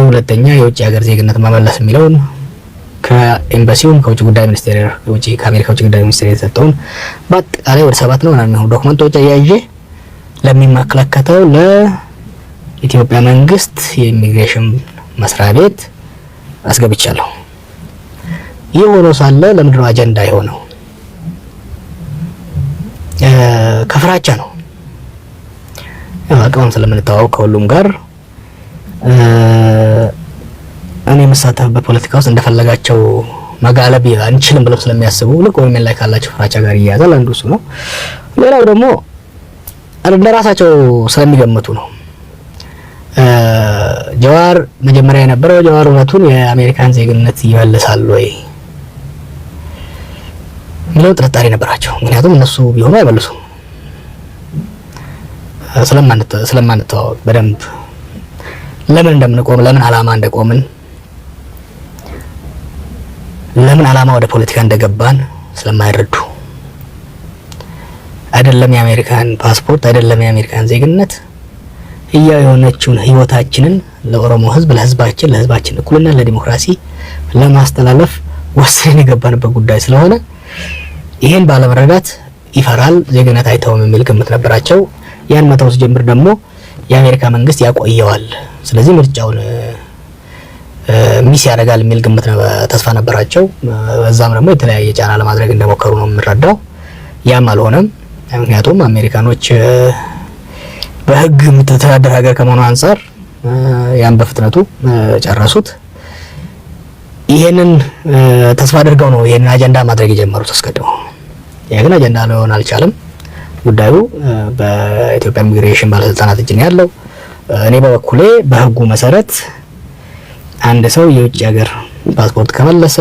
[SPEAKER 2] ሁለተኛ የውጭ ሀገር ዜግነት መመለስ የሚለውን ከኤምባሲውም ከውጭ ጉዳይ ሚኒስቴር ከአሜሪካ ውጭ ጉዳይ ሚኒስቴር የተሰጠውን በአጠቃላይ ወደ 7 ነው ምናምን ዶክመንቶች አያይዤ ለሚመለከተው ለኢትዮጵያ መንግስት የኢሚግሬሽን መስሪያ ቤት አስገብቻለሁ። ይህ ሆኖ ሳለ ለምንድን ነው አጀንዳ የሆነው? ከፍራቻ ነው። አቅም ስለምንተዋወቅ ከሁሉም ጋር እኔ መሳተፍበት ፖለቲካ ውስጥ እንደፈለጋቸው መጋለብ አንችልም ብለው ስለሚያስቡ ልክ ወይም ላይ ካላቸው ፍራቻ ጋር ይያዛል። አንዱ እሱ ነው። ሌላው ደግሞ እንደራሳቸው ስለሚገምቱ ነው። ጀዋር መጀመሪያ የነበረው ጀዋር እውነቱን የአሜሪካን ዜግነት ይመልሳል ወይ ሚለው ጥርጣሬ ነበራቸው። ምክንያቱም እነሱ ቢሆኑ አይመልሱም። ስለማንተዋወቅ በደንብ ለምን እንደምንቆም ለምን አላማ እንደቆምን ለምን አላማ ወደ ፖለቲካ እንደገባን ስለማይረዱ አይደለም የአሜሪካን ፓስፖርት አይደለም የአሜሪካን ዜግነት ህያው የሆነችውን ህይወታችንን ለኦሮሞ ህዝብ ለህዝባችን እኩልነት ለዲሞክራሲ ለማስተላለፍ ወሰን የገባንበት ጉዳይ ስለሆነ ይሄን ባለመረዳት ይፈራል፣ ዜግነት አይተውም የሚል ግምት ነበራቸው። ያን መተው ሲጀምር ደግሞ የአሜሪካ መንግስት ያቆየዋል፣ ስለዚህ ምርጫውን ሚስ ያደርጋል የሚል ግምት ተስፋ ነበራቸው። በዛም ደግሞ የተለያየ ጫና ለማድረግ እንደሞከሩ ነው የምንረዳው። ያም አልሆነም። ምክንያቱም አሜሪካኖች በህግ የምትተዳደር ሀገር ከመሆኑ አንፃር ያን በፍጥነቱ ጨረሱት። ይሄንን ተስፋ አድርገው ነው ይሄንን አጀንዳ ማድረግ የጀመሩት አስቀድመው። ያ ግን አጀንዳ ሊሆን አልቻለም። ጉዳዩ በኢትዮጵያ ኢሚግሬሽን ባለስልጣናት እጅ ነው ያለው። እኔ በበኩሌ በህጉ መሰረት አንድ ሰው የውጭ ሀገር ፓስፖርት ከመለሰ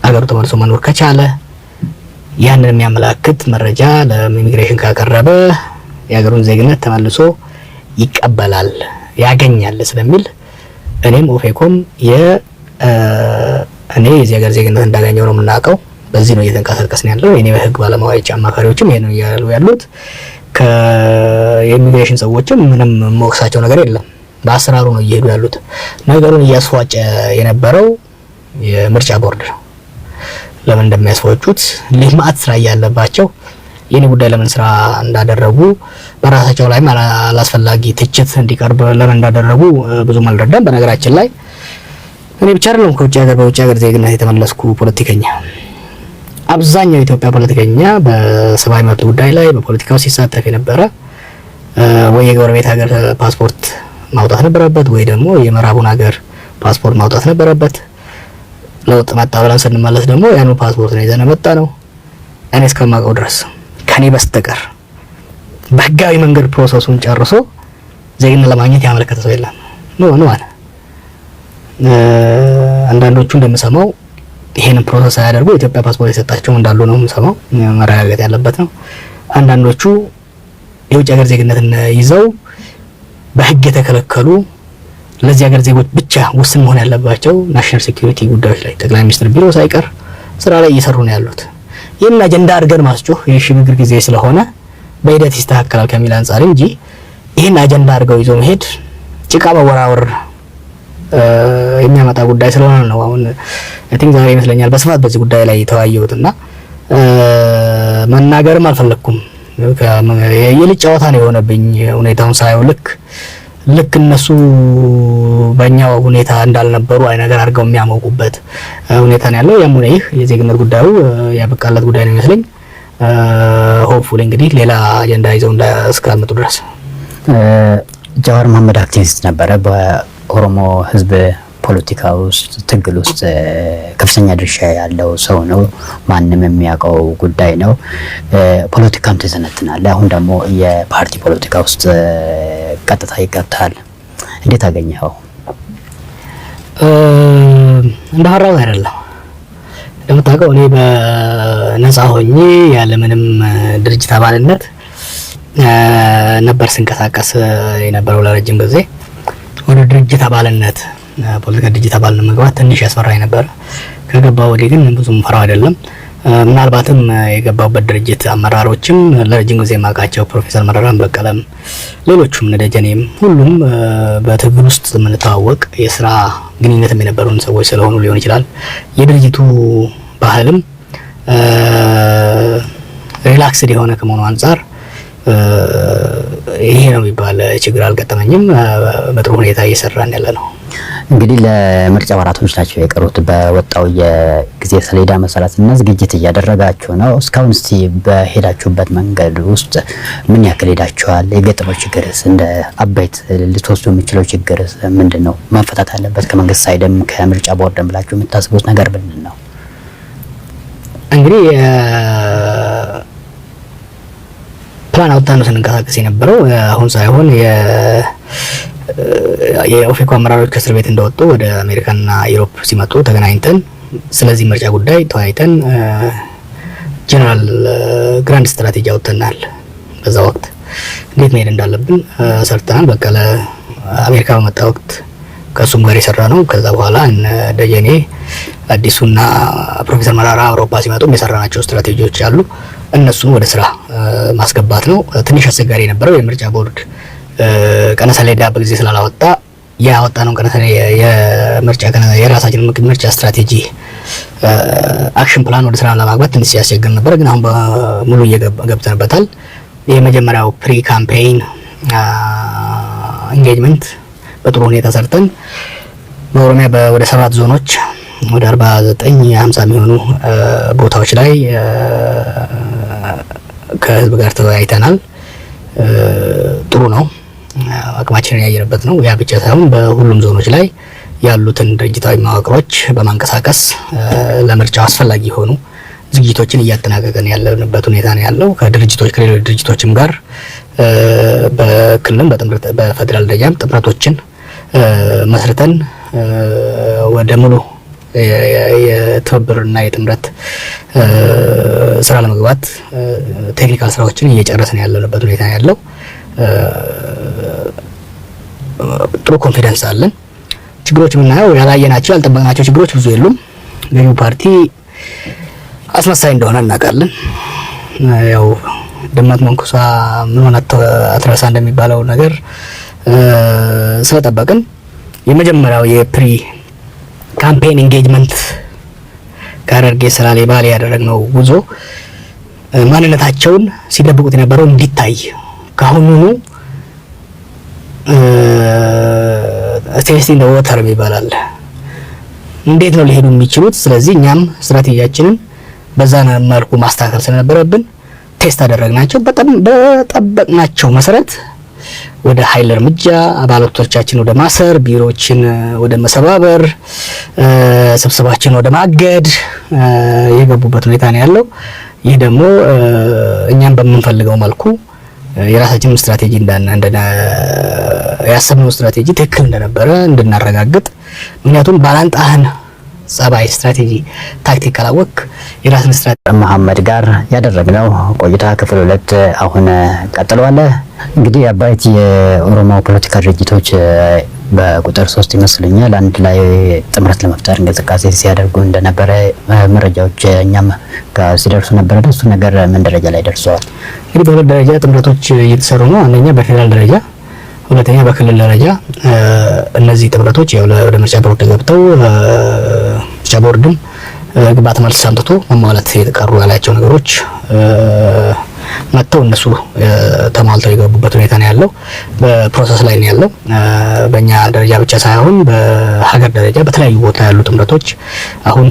[SPEAKER 2] አገሩ ተመልሶ መኖር ከቻለ ያንን የሚያመላክት መረጃ ለኢሚግሬሽን ካቀረበ የሀገሩን ዜግነት ተመልሶ ይቀበላል ያገኛል ስለሚል እኔም ኦፌኮም እኔ የዚህ ሀገር ዜግነት እንዳገኘው ነው የምናውቀው። በዚህ ነው እየተንቀሳቀስን ያለው። የኔ በህግ ባለሙያዎች አማካሪዎችም ይሄ ነው ያሉት። ከኢሚግሬሽን ሰዎችም ምንም ሞክሳቸው ነገር የለም። በአሰራሩ ነው እየሄዱ ያሉት። ነገሩን እያስፏጨ የነበረው የምርጫ ቦርድ ነው። ለምን እንደሚያስፏጩት ልማት ስራ ያለባቸው የኔ ጉዳይ ለምን ስራ እንዳደረጉ በራሳቸው ላይ አላስፈላጊ ትችት እንዲቀርብ ለምን እንዳደረጉ ብዙም አልረዳም። በነገራችን ላይ እኔ ብቻ አይደለም በውጭ ሀገር ዜግነት የተመለስኩ ፖለቲከኛ፣ አብዛኛው የኢትዮጵያ ፖለቲከኛ በሰብአዊ መብት ጉዳይ ላይ በፖለቲካው ሲሳተፍ የነበረ ወይ የጎረቤት ሀገር ፓስፖርት ማውጣት ነበረበት ወይ ደግሞ የምዕራቡን ሀገር ፓስፖርት ማውጣት ነበረበት። ለውጥ መጣ ብለን ስንመለስ ደግሞ ያንን ፓስፖርት ነው ይዘን መጣ ነው። እኔ እስከማውቀው ድረስ ከኔ በስተቀር በህጋዊ መንገድ ፕሮሰሱን ጨርሶ ዜግነት ለማግኘት ያመለከተ ሰው የለም ነው አለ። አንዳንዶቹ እንደምሰማው ይሄንን ፕሮሰስ አያደርጉ የኢትዮጵያ ፓስፖርት የሰጣቸው እንዳሉ ነው የምሰማው። መረጋገጥ ያለበት ነው። አንዳንዶቹ የውጭ ሀገር ዜግነትን ይዘው በህግ የተከለከሉ ለዚህ ሀገር ዜጎች ብቻ ውስን መሆን ያለባቸው ናሽናል ሴኩሪቲ ጉዳዮች ላይ ጠቅላይ ሚኒስትር ቢሮ ሳይቀር ስራ ላይ እየሰሩ ነው ያሉት። ይህን አጀንዳ አድርገን ማስጮህ የሽግግር ጊዜ ስለሆነ በሂደት ይስተካከላል ከሚል አንጻር እንጂ ይህን አጀንዳ አድርገው ይዞ መሄድ ጭቃ መወራወር የሚያመጣ ጉዳይ ስለሆነ ነው። አሁን አይ ቲንክ ዛሬ ይመስለኛል በስፋት በዚህ ጉዳይ ላይ የተወያየሁትና መናገርም አልፈለኩም። የልጅ ጨዋታ ነው የሆነብኝ። ሁኔታውን ሳየው ልክ እነሱ በእኛው ሁኔታ እንዳልነበሩ አይ ነገር አድርገው የሚያሞቁበት ሁኔታ ነው ያለው። ያም ሆነ ይህ የዜግነት ጉዳዩ ያበቃለት ጉዳይ ነው ይመስለኝ። ሆፕፉሊ እንግዲህ ሌላ አጀንዳ ይዘው እስካልመጡ ድረስ።
[SPEAKER 1] ጃዋር መሀመድ አክቲቪስት ነበረ። በኦሮሞ ህዝብ ፖለቲካ ውስጥ ትግል ውስጥ ከፍተኛ ድርሻ ያለው ሰው ነው። ማንም የሚያውቀው ጉዳይ ነው። ፖለቲካም ተዘነትናል። አሁን ደግሞ የፓርቲ ፖለቲካ ውስጥ ቀጥታ ይገብታል። እንዴት አገኘኸው?
[SPEAKER 2] እንደፈራሁት አይደለም። እንደምታውቀው እኔ በነፃ ሆኜ ያለ ምንም ድርጅት አባልነት ነበር ስንቀሳቀስ የነበረው ለረጅም ጊዜ። ወደ ድርጅት አባልነት ፖለቲካ ድርጅት አባልነት መግባት ትንሽ ያስፈራኝ ነበር። ከገባው ወዲህ ግን ብዙም ፈራው አይደለም። ምናልባትም የገባውበት ድርጅት አመራሮችም ለረጅም ጊዜ ማቃቸው ፕሮፌሰር መረራን በቀለም፣ ሌሎቹም ነደጀኔም ሁሉም በትግል ውስጥ የምንተዋወቅ የስራ ግንኙነትም የነበሩን ሰዎች ስለሆኑ ሊሆን ይችላል። የድርጅቱ ባህልም ሪላክስድ የሆነ ከመሆኑ አንጻር ይሄ ነው የሚባል ችግር አልገጠመኝም። በጥሩ ሁኔታ እየሰራን ያለ ነው።
[SPEAKER 1] እንግዲህ ለምርጫ ወራቶች ናቸው የቀሩት። በወጣው የጊዜ ሰሌዳ መሰረት እና ዝግጅት እያደረጋችሁ ነው። እስካሁን እስቲ በሄዳችሁበት መንገድ ውስጥ ምን ያክል ሄዳችኋል? የገጠመው ችግርስ እንደ አበይት ልትወስዱ የሚችለው ችግርስ ምንድን ነው? መፈታት አለበት ከመንግስት ሳይድም ከምርጫ ቦርድም ብላችሁ የምታስቡት ነገር ምንድን ነው?
[SPEAKER 2] እንግዲህ ፕላን አውጥተን ነው ስንንቀሳቀስ የነበረው። አሁን ሳይሆን የኦፌኮ አመራሮች ከእስር ቤት እንደወጡ ወደ አሜሪካና ዩሮፕ ሲመጡ ተገናኝተን ስለዚህ ምርጫ ጉዳይ ተወያይተን ጀነራል ግራንድ ስትራቴጂ አውጥተናል። በዛ ወቅት እንዴት መሄድ እንዳለብን ሰርተናል። በቃ ለአሜሪካ በመጣ ወቅት ከሱም ጋር የሰራ ነው። ከዛ በኋላ ደጀኔ አዲሱና ፕሮፌሰር መራራ አውሮፓ ሲመጡ የሰራናቸው ስትራቴጂዎች አሉ። እነሱን ወደ ስራ ማስገባት ነው። ትንሽ አስቸጋሪ የነበረው የምርጫ ቦርድ ቀነ ሰሌዳ በጊዜ ስላላወጣ ያወጣነው ቀነ ሰሌዳ የራሳችን ምርጫ ስትራቴጂ አክሽን ፕላን ወደ ስራ ለማግባት ትንሽ ያስቸግር ነበር። ግን አሁን በሙሉ ገብተንበታል። የመጀመሪያው ፕሪ ካምፔይን ኢንጌጅመንት በጥሩ ሁኔታ ሰርተን በኦሮሚያ ወደ 7 ዞኖች ወደ 49-50 የሚሆኑ ቦታዎች ላይ ከህዝብ ጋር ተወያይተናል። ጥሩ ነው። አቅማችንን ያየንበት ነው። ያ ብቻ ሳይሆን በሁሉም ዞኖች ላይ ያሉትን ድርጅታዊ መዋቅሮች በማንቀሳቀስ ለምርጫው አስፈላጊ የሆኑ ዝግጅቶችን እያጠናቀቀን ያለንበት ሁኔታ ነው ያለው። ከሌሎች ድርጅቶችም ጋር በክልልም በፌደራል ደረጃም ጥምረቶችን መስርተን ወደ ሙሉ የትብብርና የጥምረት ስራ ለመግባት ቴክኒካል ስራዎችን እየጨረስን ያለንበት ሁኔታ ያለው። ጥሩ ኮንፊደንስ አለን። ችግሮች የምናየው ያላየናቸው ያልጠበቅናቸው ችግሮች ብዙ የሉም። ገዢው ፓርቲ አስመሳይ እንደሆነ እናውቃለን። ያው ድመት መንኩሳ ምን ሆነ አትረሳ እንደሚባለው ነገር ስለጠበቅን የመጀመሪያው የፕሪ ካምፔን ኢንጌጅመንት ከሐረርጌ ሰላሌ ባሌ ያደረግነው ጉዞ ማንነታቸውን ሲደብቁት የነበረው እንዲታይ ካሁኑኑ ቴስቲንግ ወተር ይባላል። እንዴት ነው ሊሄዱ የሚችሉት? ስለዚህ እኛም ስትራቴጂያችንን በዛ መልኩ ማስተካከል ስለነበረብን ቴስት አደረግናቸው። በጠበቅናቸው መሰረት ወደ ኃይል እርምጃ፣ አባላቶቻችን ወደ ማሰር፣ ቢሮዎችን ወደ መሰባበር፣ ስብሰባችን ወደ ማገድ የገቡበት ሁኔታ ነው ያለው። ይህ ደግሞ እኛም በምንፈልገው መልኩ የራሳችንን ስትራቴጂ ያሰብነው ስትራቴጂ ትክክል እንደነበረ እንድናረጋግጥ። ምክንያቱም ባላንጣህን ጸባይ፣ ስትራቴጂ፣ ታክቲክ ካላወቅ የራስን ስትራቴጂ
[SPEAKER 1] መሐመድ ጋር ያደረግነው ቆይታ ክፍል 2 አሁን ቀጥሏል። እንግዲህ አባይት የኦሮሞ ፖለቲካ ድርጅቶች በቁጥር 3 ይመስለኛል አንድ ላይ ጥምረት ለመፍጠር እንቅስቃሴ ሲያደርጉ እንደነበረ መረጃዎች እኛም ጋር ሲደርሱ ነበረ። እሱ ነገር ምን ደረጃ ላይ ደርሰዋል?
[SPEAKER 2] እንግዲህ በሁለት ደረጃ ጥምረቶች እየተሰሩ ነው። አንደኛ በፌደራል ደረጃ፣ ሁለተኛ በክልል ደረጃ። እነዚህ ጥምረቶች ወደ ምርጫ ቦርድ ገብተው ምርጫ ቦርድም ግብዓተ መልስ ሰምቶ መሟላት የተቀሩ ያላቸው ነገሮች መጥተው እነሱ ተሟልተው የገቡበት ሁኔታ ነው ያለው። በፕሮሰስ ላይ ነው ያለው። በእኛ ደረጃ ብቻ ሳይሆን በሀገር ደረጃ በተለያዩ ቦታ ያሉ ጥምረቶች አሁን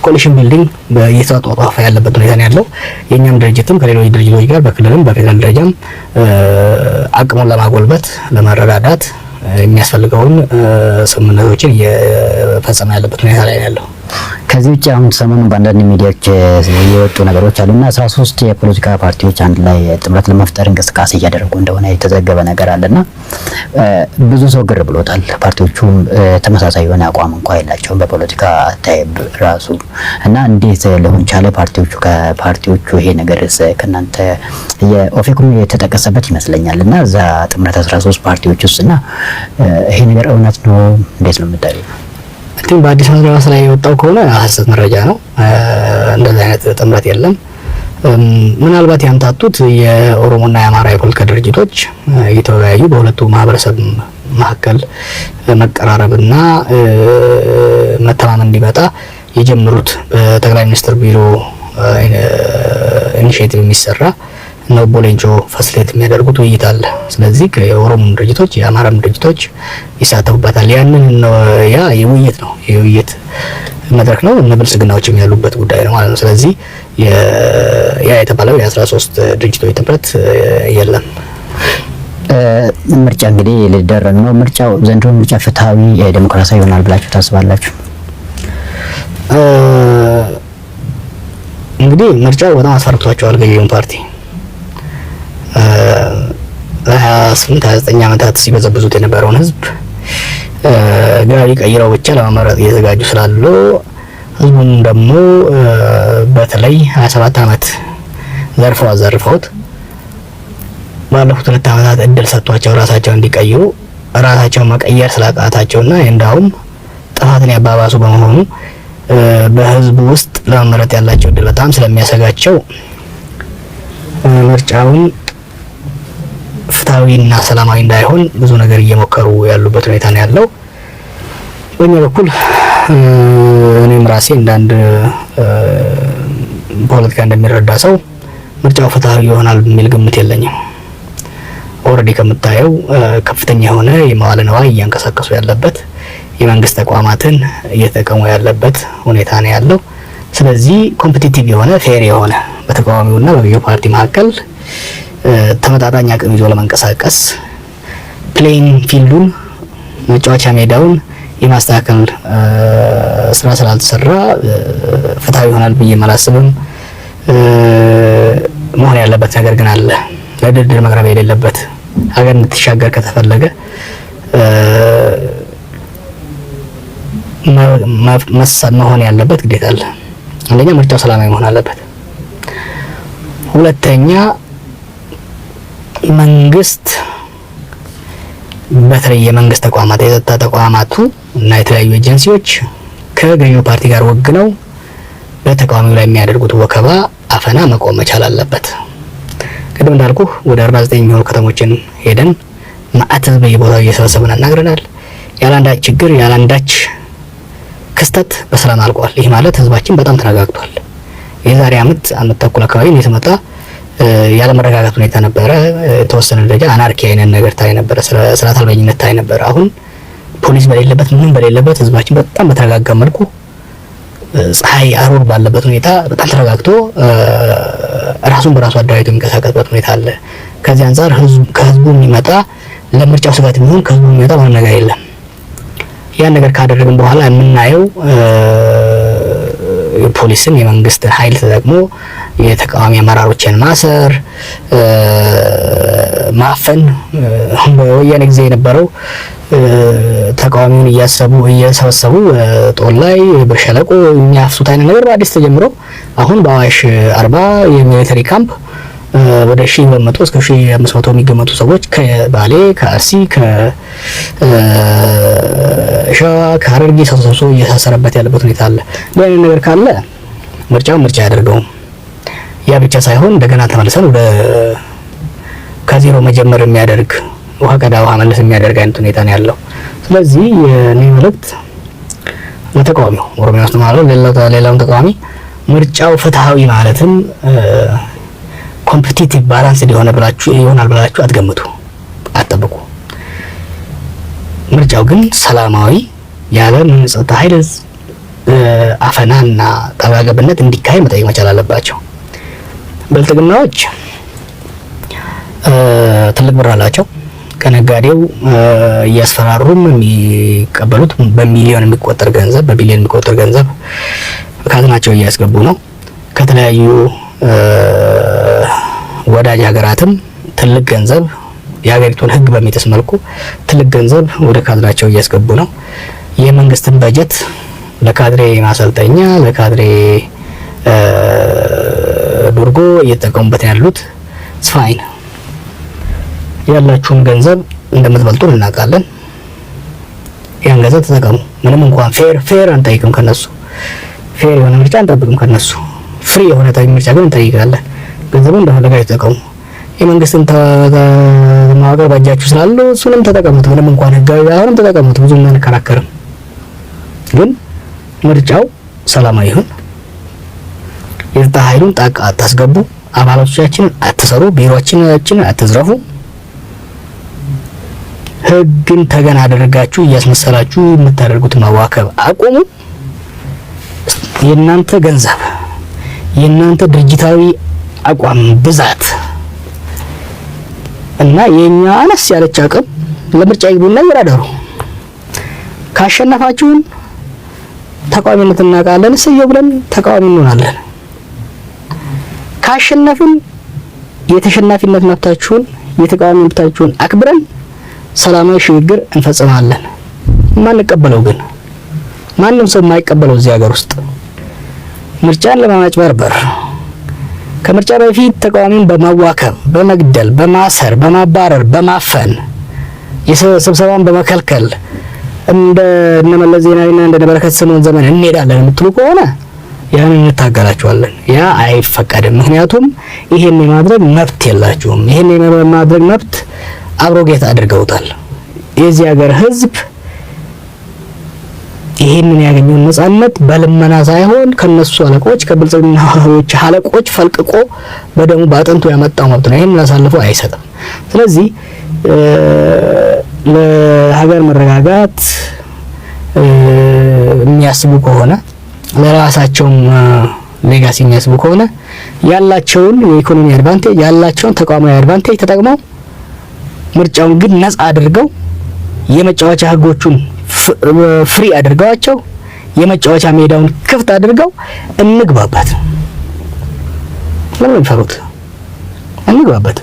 [SPEAKER 2] ኮሊሽን ቢልዲንግ እየተጧጧፈ ያለበት ሁኔታ ነው ያለው። የኛም ድርጅትም ከሌሎች ድርጅቶች ጋር በክልልም በፌደራል ደረጃም አቅሙን ለማጎልበት ለመረዳዳት የሚያስፈልገውን ስምምነቶችን እየፈጸመ ያለበት ሁኔታ ላይ ነው ያለው።
[SPEAKER 1] ከዚህ ውጭ አሁን ሰሞኑን በአንዳንድ ሚዲያዎች የወጡ ነገሮች አሉና 13 የፖለቲካ ፓርቲዎች አንድ ላይ ጥምረት ለመፍጠር እንቅስቃሴ እያደረጉ እንደሆነ የተዘገበ ነገር አለና ብዙ ሰው ግር ብሎታል። ፓርቲዎቹም ተመሳሳይ የሆነ አቋም እንኳን የላቸውም በፖለቲካ ታይብ ራሱ እና እንዴት ሊሆን ቻለ? ከፓርቲዎቹ ይሄ ነገርስ ከናንተ የኦፌኮም የተጠቀሰበት ይመስለኛል እና እዛ ጥምረት 13 ፓርቲዎች ውስጥና ይሄ ነገር እውነት ነው? እንዴት ነው የምታየው?
[SPEAKER 2] ግን በአዲስ መድረክ ላይ የወጣው ከሆነ ሐሰት መረጃ ነው። እንደዚህ አይነት ጥምረት የለም። ምናልባት ያምታቱት የኦሮሞና የአማራ የፖለቲካ ድርጅቶች እየተወያዩ በሁለቱ ማህበረሰብ መካከል መቀራረብና መተማመን እንዲመጣ የጀመሩት በጠቅላይ ሚኒስትር ቢሮ ኢኒሼቲቭ የሚሰራ ነው። ቦሌንጆ ፋሲሊቲ የሚያደርጉት ውይይት አለ። ስለዚህ የኦሮሞ ድርጅቶች የአማራም ድርጅቶች ይሳተፉበታል። ያንን ያ የውይይት ነው፣ የውይይት መድረክ ነው። እነ ብልጽግናዎችም ያሉበት ጉዳይ ነው ማለት ነው። ስለዚህ ያ የተባለው የ13 ድርጅቶች ጥምረት የለም።
[SPEAKER 1] ምርጫ እንግዲህ ሊደረግ ነው። ምርጫው ዘንድሮ ምርጫ ፍትሃዊ ዴሞክራሲያዊ ይሆናል ብላችሁ ታስባላችሁ?
[SPEAKER 2] እንግዲህ ምርጫው በጣም አስፈርቷቸዋል ገዢውን ፓርቲ 28-29 ዓመታት ሲበዘብዙት የነበረውን ህዝብ ግራ ሊቀይረው ብቻ ለመመረጥ እየተዘጋጁ ስላሉ ህዝቡም ደግሞ በተለይ 27 ዓመት ዘርፈውት ባለፉት 2 ዓመታት እድል ሰጥቷቸው ራሳቸውን እንዲቀይሩ ራሳቸውን መቀየር ስላቃታቸውና እንዳውም ጥፋትን ያባባሱ በመሆኑ በህዝቡ ውስጥ ለመመረጥ ያላቸው እድል በጣም ስለሚያሰጋቸው ምርጫውን ፍትሃዊና ሰላማዊ እንዳይሆን ብዙ ነገር እየሞከሩ ያሉበት ሁኔታ ነው ያለው። በእኛ በኩል እኔም ራሴ እንዳንድ ፖለቲካ እንደሚረዳ ሰው ምርጫው ፍትሃዊ ይሆናል የሚል ግምት የለኝም። ኦልሬዲ ከምታየው ከፍተኛ የሆነ የመዋለ ንዋይ እያንቀሳቀሱ ያለበት የመንግስት ተቋማትን እየተጠቀሙ ያለበት ሁኔታ ነው ያለው። ስለዚህ ኮምፒቲቲቭ የሆነ ፌር የሆነ በተቃዋሚውና በገዢው ፓርቲ መካከል ተመጣጣኝ አቅም ይዞ ለመንቀሳቀስ ፕሌይንግ ፊልዱን መጫወቻ ሜዳውን የማስተካከል ስራ ስላልተሰራ ፍትሃዊ ይሆናል ብዬ አላስብም። መሆን ያለበት ነገር ግን አለ። ለድርድር መቅረብ የሌለበት ሀገር እንድትሻገር ከተፈለገ መሆን ያለበት ግዴታ አለ። አንደኛ ምርጫው ሰላማዊ መሆን አለበት። ሁለተኛ መንግስት በተለይ የመንግስት ተቋማት የጸጥታ ተቋማቱ እና የተለያዩ ኤጀንሲዎች ከገዢው ፓርቲ ጋር ወግነው በተቃዋሚው ላይ የሚያደርጉት ወከባ፣ አፈና መቆም መቻል አለበት። ቅድም እንዳልኩ ወደ 49 የሚሆኑ ከተሞችን ሄደን ማዕት ህዝብ በየቦታው እየሰበሰብን አናግረናል። ያላንዳች ችግር ያላንዳች ክስተት በሰላም አልቋል። ይህ ማለት ህዝባችን በጣም ተረጋግቷል። የዛሬ ዓመት ተኩል አካባቢ የተመጣ ያለ መረጋጋት ሁኔታ ነበረ። የተወሰነ ደረጃ አናርኪ አይነት ነገር ታይ ነበረ፣ ስርዓት አልበኝነት ታይ ነበረ። አሁን ፖሊስ በሌለበት ምንም በሌለበት ህዝባችን በጣም በተረጋጋ መልኩ ፀሐይ አሮር ባለበት ሁኔታ በጣም ተረጋግቶ ራሱን በራሱ አደራጅቶ የሚንቀሳቀስበት ሁኔታ አለ። ከዚህ አንፃር ከህዝቡ የሚመጣ ለምርጫው ስጋት የሚሆን ከህዝቡ የሚመጣ ምንም ነገር የለም። ያን ነገር ካደረግን በኋላ የምናየው የፖሊስን የመንግስትን ኃይል ተጠቅሞ የተቃዋሚ አመራሮችን ማሰር፣ ማፈን በወያኔ ጊዜ የነበረው ተቃዋሚውን እየሰበሰቡ ጦር ላይ ብር ሸለቆ የሚያፍሱት አይነት ነገር በአዲስ ተጀምሮ አሁን በአዋሽ 40 የሚሊተሪ ካምፕ ወደ 1200 እስከ 1500 የሚገመቱ ሰዎች ከባሌ፣ ከአርሲ፣ ከሸዋ፣ ከሀረርጌ ሰብስቦ እየታሰረበት ያለበት ሁኔታ አለ። ለምን ነገር ካለ ምርጫው ምርጫ ያደርገው። ያ ብቻ ሳይሆን እንደገና ተመልሰን ወደ ከዜሮ መጀመር የሚያደርግ ውሃ ቀዳ ውሃ መለስ የሚያደርግ አይነት ሁኔታ ነው ያለው። ስለዚህ የኔ መልእክት ለተቃዋሚው ኦሮሚያ ውስጥ ማለት ሌላውን ተቃዋሚ ምርጫው ፍትሃዊ ማለትም ኮምፒቲቲቭ ባላንስ ይሆናል ብላችሁ አትገምቱ፣ አትጠብቁ። ምርጫው ግን ሰላማዊ ያለ ጸጥታ ኃይል አፈናና ጣልቃ ገብነት እንዲካሄድ መጠየቅ መቻል አለባቸው። ብልጽግናዎች ትልቅ ብር አላቸው። ከነጋዴው እያስፈራሩም የሚቀበሉት በሚሊዮን የሚቆጠር ገንዘብ በቢሊዮን የሚቆጠር ገንዘብ ካዝናቸው እያስገቡ ነው። ከተለያዩ ወዳጅ ሀገራትም ትልቅ ገንዘብ የሀገሪቱን ሕግ በሚጥስ መልኩ ትልቅ ገንዘብ ወደ ካዝናቸው እያስገቡ ነው። የመንግስትን በጀት ለካድሬ ማሰልጠኛ ለካድሬ ዱርጎ እየተጠቀሙበት ያሉት ስፋይን ያላችሁን ገንዘብ እንደምትበልጡ እናውቃለን። ያን ገንዘብ ተጠቀሙ። ምንም እንኳን ፌር አንጠይቅም ከነሱ ፌር የሆነ ምርጫ አንጠብቅም ከነሱ ፍሪ የሆነ ምርጫ ግን እንጠይቃለን። ገንዘቡን እንደፈለጋችሁ ተጠቀሙ። የመንግስትን ማዋቀር ባጃችሁ ስላሉ እሱንም ተጠቀሙት። ምንም እንኳን ህጋዊ ባይሆንም ተጠቀሙት። ብዙም አንከራከርም። ግን ምርጫው ሰላማዊ ይሁን። የጸጥታ ኃይሉን ጣልቃ አታስገቡ። አባላቶቻችንን አትሰሩ። ቢሮአችንን አትዝረፉ። ህግን ተገን አደረጋችሁ እያስመሰላችሁ የምታደርጉትን ማዋከብ አቁሙ። የእናንተ ገንዘብ የእናንተ ድርጅታዊ አቋም ብዛት እና የኛ አነስ ያለች አቅም ለምርጫ ይግቡና ይወዳደሩ። ካሸነፋችሁን ተቃዋሚነት እናውቃለን እሰየው ብለን ተቃዋሚ እንሆናለን። ካሸነፍን የተሸናፊነት መብታችሁን የተቃዋሚ መብታችሁን አክብረን ሰላማዊ ሽግግር እንፈጽማለን። ማንቀበለው ግን ማንም ሰው የማይቀበለው እዚህ ሀገር ውስጥ ምርጫን ለማጭበርበር ከምርጫ በፊት ተቃዋሚን በማዋከብ በመግደል በማሰር በማባረር በማፈን የስብሰባን በመከልከል እንደ መለስ ዜናዊና እንደ በረከት ስምኦን ዘመን እንሄዳለን የምትሉ ከሆነ ያን እንታገላችኋለን። ያ አይፈቀድም። ምክንያቱም ይሄን የማድረግ መብት የላችሁም። ይሄን የማድረግ መብት አብሮጌት አድርገውታል። የዚህ ሀገር ህዝብ ይሄንን ያገኘውን ነጻነት በልመና ሳይሆን ከነሱ አለቆች ከብልጽግናዎች አለቆች ፈልቅቆ በደሙ ባጥንቱ ያመጣው መብት ነው። ይሄን አሳልፎ አይሰጥም። ስለዚህ ለሀገር መረጋጋት የሚያስቡ ከሆነ ለራሳቸውም ሌጋሲ የሚያስቡ ከሆነ ያላቸውን የኢኮኖሚ አድቫንቴጅ ያላቸውን ተቋማዊ አድቫንቴጅ ተጠቅመው ምርጫውን ግን ነጻ አድርገው የመጫወቻ ህጎቹን ፍሪ አድርገዋቸው የመጫወቻ ሜዳውን ክፍት አድርገው እንግባባት። ለምን ፈሩት? እንግባባት።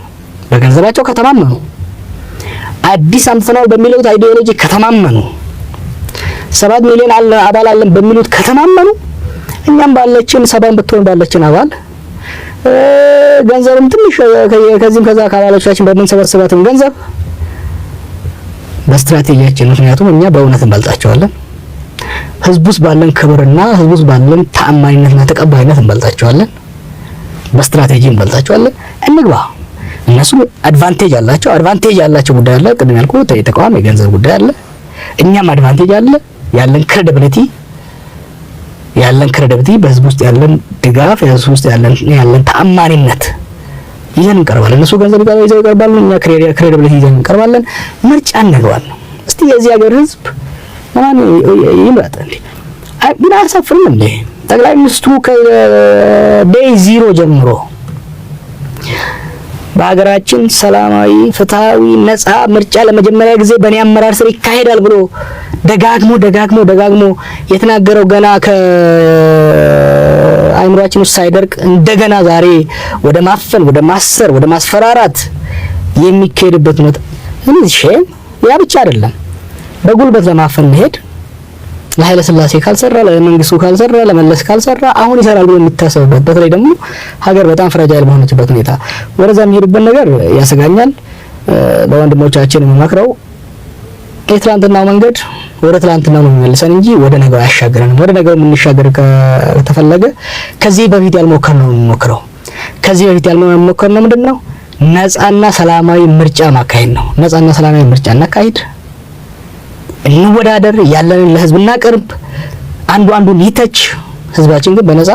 [SPEAKER 2] በገንዘባቸው ከተማመኑ አዲስ አምጥተናል በሚሉት አይዲዮሎጂ ከተማመኑ 7 ሚሊዮን አባል አለን በሚሉት ከተማመኑ እኛም ባለችን 7 ብትሆን ባለችን አባል ገንዘብም ትንሽ ከዚህም ከዛ አካባቢዎቻችን በመንሰበሰባትም ገንዘብ በስትራቴጂያችን ምክንያቱም እኛ በእውነት እንበልጣቸዋለን። ህዝብ ውስጥ ባለን ክብርና ህዝብ ውስጥ ባለን ተአማኒነትና ተቀባይነት እንበልጣቸዋለን፣ በስትራቴጂ እንበልጣቸዋለን። እንግባ። እነሱ አድቫንቴጅ አላቸው። አድቫንቴጅ ያላቸው ጉዳይ አለ። ቅድም ያልኩት የተቋም የገንዘብ ጉዳይ አለ። እኛም አድቫንቴጅ አለ። ያለን ክሬዲቢሊቲ በህዝብ ውስጥ ያለን ድጋፍ፣ በህዝብ ውስጥ ያለን ተአማኒነት ይዘን እንቀርባለን። እነሱ ገንዘብ ይዘው ይቀርባሉ፣ እኛ ክሬዲቢሊቲ ይዘን እንቀርባለን። ምርጫ እንገባለን። እስቲ የዚህ ሀገር ህዝብ ማን ይምረጥ እንዴ? ግን አያሳፍርም እንዴ? ጠቅላይ ሚኒስትሩ ከዴይ ዜሮ ጀምሮ በሀገራችን ሰላማዊ፣ ፍትሃዊ፣ ነፃ ምርጫ ለመጀመሪያ ጊዜ በእኔ አመራር ስር ይካሄዳል ብሎ ደጋግሞ የተናገረው ገና ከአይምሯችን ውስጥ ሳይደርቅ እንደገና ዛሬ ወደ ማፈን፣ ወደ ማሰር፣ ወደ ማስፈራራት የሚካሄድበት ነው። እዚህ ሼም ያ ብቻ አይደለም። በጉልበት ለማፈን መሄድ ለኃይለ ሥላሴ ካልሰራ፣ ለመንግስቱ ካልሰራ፣ ለመለስ ካልሰራ አሁን ይሰራል ብሎ የሚታሰብበት፣ በተለይ ደግሞ ሀገር በጣም ፍራጃይል በሆነችበት ሁኔታ ወደዛ የሚሄድበት ነገር ያሰጋኛል። ለወንድሞቻችን የምመክረው የትላንትናው መንገድ ወደ ትላንትናው ነው የሚመልሰን እንጂ ወደ ነገው አያሻግረንም። ወደ ነገው የምንሻገር ከተፈለገ ከዚህ በፊት ያልሞከርነው እንሞክረው። ከዚህ በፊት ያልሞከርነው ምንድነው? ነፃና ሰላማዊ ምርጫ ማካሄድ ነው። ነፃና ሰላማዊ ምርጫ እናካሂድ፣ እንወዳደር፣ ያለንን ለህዝብ እናቀርብ፣ አንዱን ይተች። ህዝባችን ግን በነፃ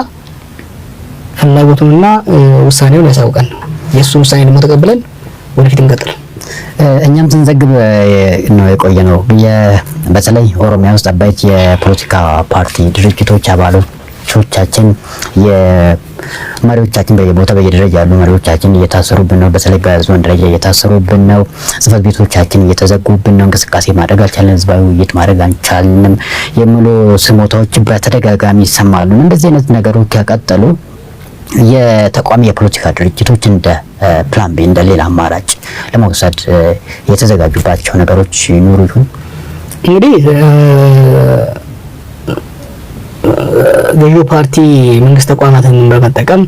[SPEAKER 2] ፍላጎቱንና ውሳኔውን ያሳውቀን። የሱ ውሳኔ ደግሞ ተቀብለን ወደፊት እንቀጥል።
[SPEAKER 1] እኛም ስንዘግብ ነው የቆየ ነው። በተለይ ኦሮሚያ ውስጥ አባይት የፖለቲካ ፓርቲ ድርጅቶች አባሎቻችን የመሪዎቻችን በየቦታ በየደረጃ ያሉ መሪዎቻችን እየታሰሩብን ነው። በተለይ በዞን ደረጃ እየታሰሩብን ነው። ጽህፈት ቤቶቻችን እየተዘጉብን ነው። እንቅስቃሴ ማድረግ አልቻልንም። ህዝባዊ ውይይት ማድረግ አልቻልንም የሚሉ ስሞታዎች በተደጋጋሚ ይሰማሉ። እንደዚህ አይነት ነገሮች ከቀጠሉ የተቋሚ የፖለቲካ ድርጅቶች እንደ ፕላን ቢ እንደ ሌላ አማራጭ ለመውሰድ የተዘጋጁባቸው ነገሮች ይኖሩ ይሁን?
[SPEAKER 2] እንግዲህ ገዢው ፓርቲ መንግስት ተቋማትን በመጠቀም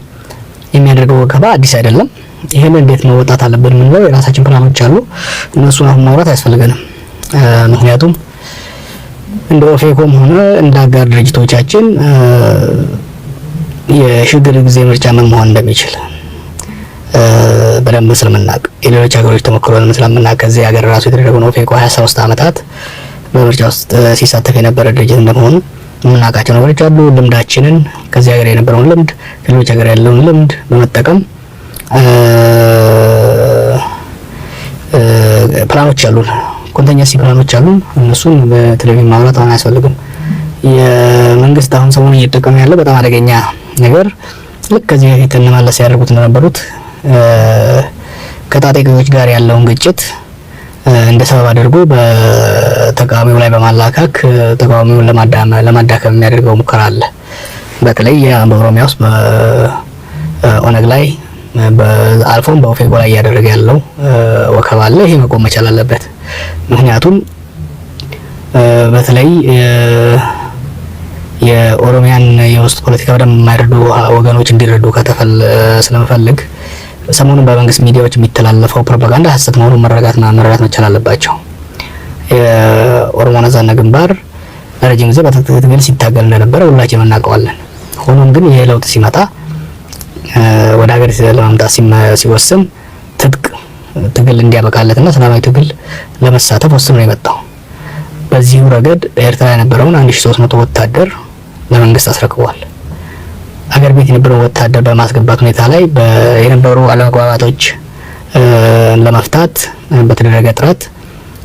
[SPEAKER 2] የሚያደርገው ወከባ አዲስ አይደለም። ይሄን እንዴት መወጣት አለብን የምንለው የራሳችን ፕላኖች አሉ። እነሱን አሁን ማውራት አያስፈልገንም። ምክንያቱም እንደ ኦፌኮም ሆነ እንደ አጋር ድርጅቶቻችን የሽግግር ጊዜ ምርጫ ምን መሆን እንደሚችል በደንብ ስለምናውቅ፣ የሌሎች ሀገሮች ተሞክሮን ስለምናውቅ፣ ከዚህ ሀገር ራሱ የተደረገው ኦፌኮ 23 ዓመታት በምርጫ ውስጥ ሲሳተፍ የነበረ ድርጅት እንደመሆኑ የምናውቃቸው ነገሮች አሉ። ልምዳችንን ከዚህ ሀገር የነበረውን ልምድ ከሌሎች ሀገር ያለውን ልምድ በመጠቀም ፕላኖች አሉን፣ ኮንቲንጀንሲ ፕላኖች አሉን። እነሱን በቴሌቪዥን ማውራት አሁን አያስፈልግም። የመንግስት አሁን ሰሞኑን እየተጠቀመ ያለው በጣም አደገኛ ነገር ልክ ከዚህ በፊት እንመለስ ያደርጉት እንደነበሩት ከታጣቂዎች ጋር ያለውን ግጭት እንደ ሰበብ አድርጎ በተቃዋሚው ላይ በማላካክ ተቃዋሚውን ለማዳከም የሚያደርገው ሙከራ አለ። በተለይ በኦሮሚያ ውስጥ በኦነግ ላይ አልፎም በኦፌኮ ላይ እያደረገ ያለው ወከባ አለ። ይሄ መቆም መቻል አለበት። ምክንያቱም በተለይ የኦሮሚያን የውስጥ ፖለቲካ በደንብ የማይረዱ ወገኖች እንዲረዱ ስለምፈልግ ሰሞኑን በመንግስት ሚዲያዎች የሚተላለፈው ፕሮፓጋንዳ ሀሰት መሆኑን መረዳት መቻል አለባቸው። የኦሮሞ ነጻነት ግንባር ለረጅም ጊዜ በትጥቅ ትግል ሲታገል እንደነበረ ሁላችንም እናውቀዋለን። ሆኖም ግን ይሄ ለውጥ ሲመጣ ወደ ሀገር ለማምጣት ሲወስን ትጥቅ ትግል እንዲያበቃለትና ሰላማዊ ትግል ለመሳተፍ ወስኖ ነው የመጣው። በዚህ ረገድ ኤርትራ የነበረውን 1300 ወታደር ለመንግስት አስረክቧል። አገር ቤት የነበረው ወታደር በማስገባት ሁኔታ ላይ የነበሩ አለመግባባቶች ለመፍታት በተደረገ ጥረት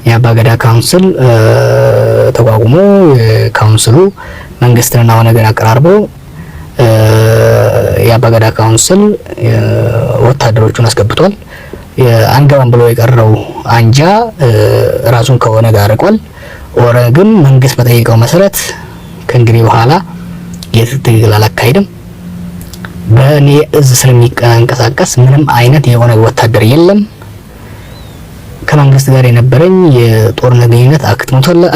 [SPEAKER 2] የአባገዳ ካውንስል ተቋቁሞ ካውንስሉ መንግስትንና ኦነግን አቀራርቦ የአባገዳ ካውንስል ወታደሮቹን አስገብቷል። አንገባም ብሎ የቀረው አንጃ ራሱን ከኦነግ አርቋል። ኦነግም መንግስት በጠየቀው መሰረት ከእንግዲህ በኋላ የትጥቅ ትግል አላካሄድም፣ በእኔ እዝ ስለሚንቀሳቀስ ምንም አይነት የኦነግ ወታደር የለም፣ ከመንግስት ጋር የነበረኝ የጦርነት ግንኙነት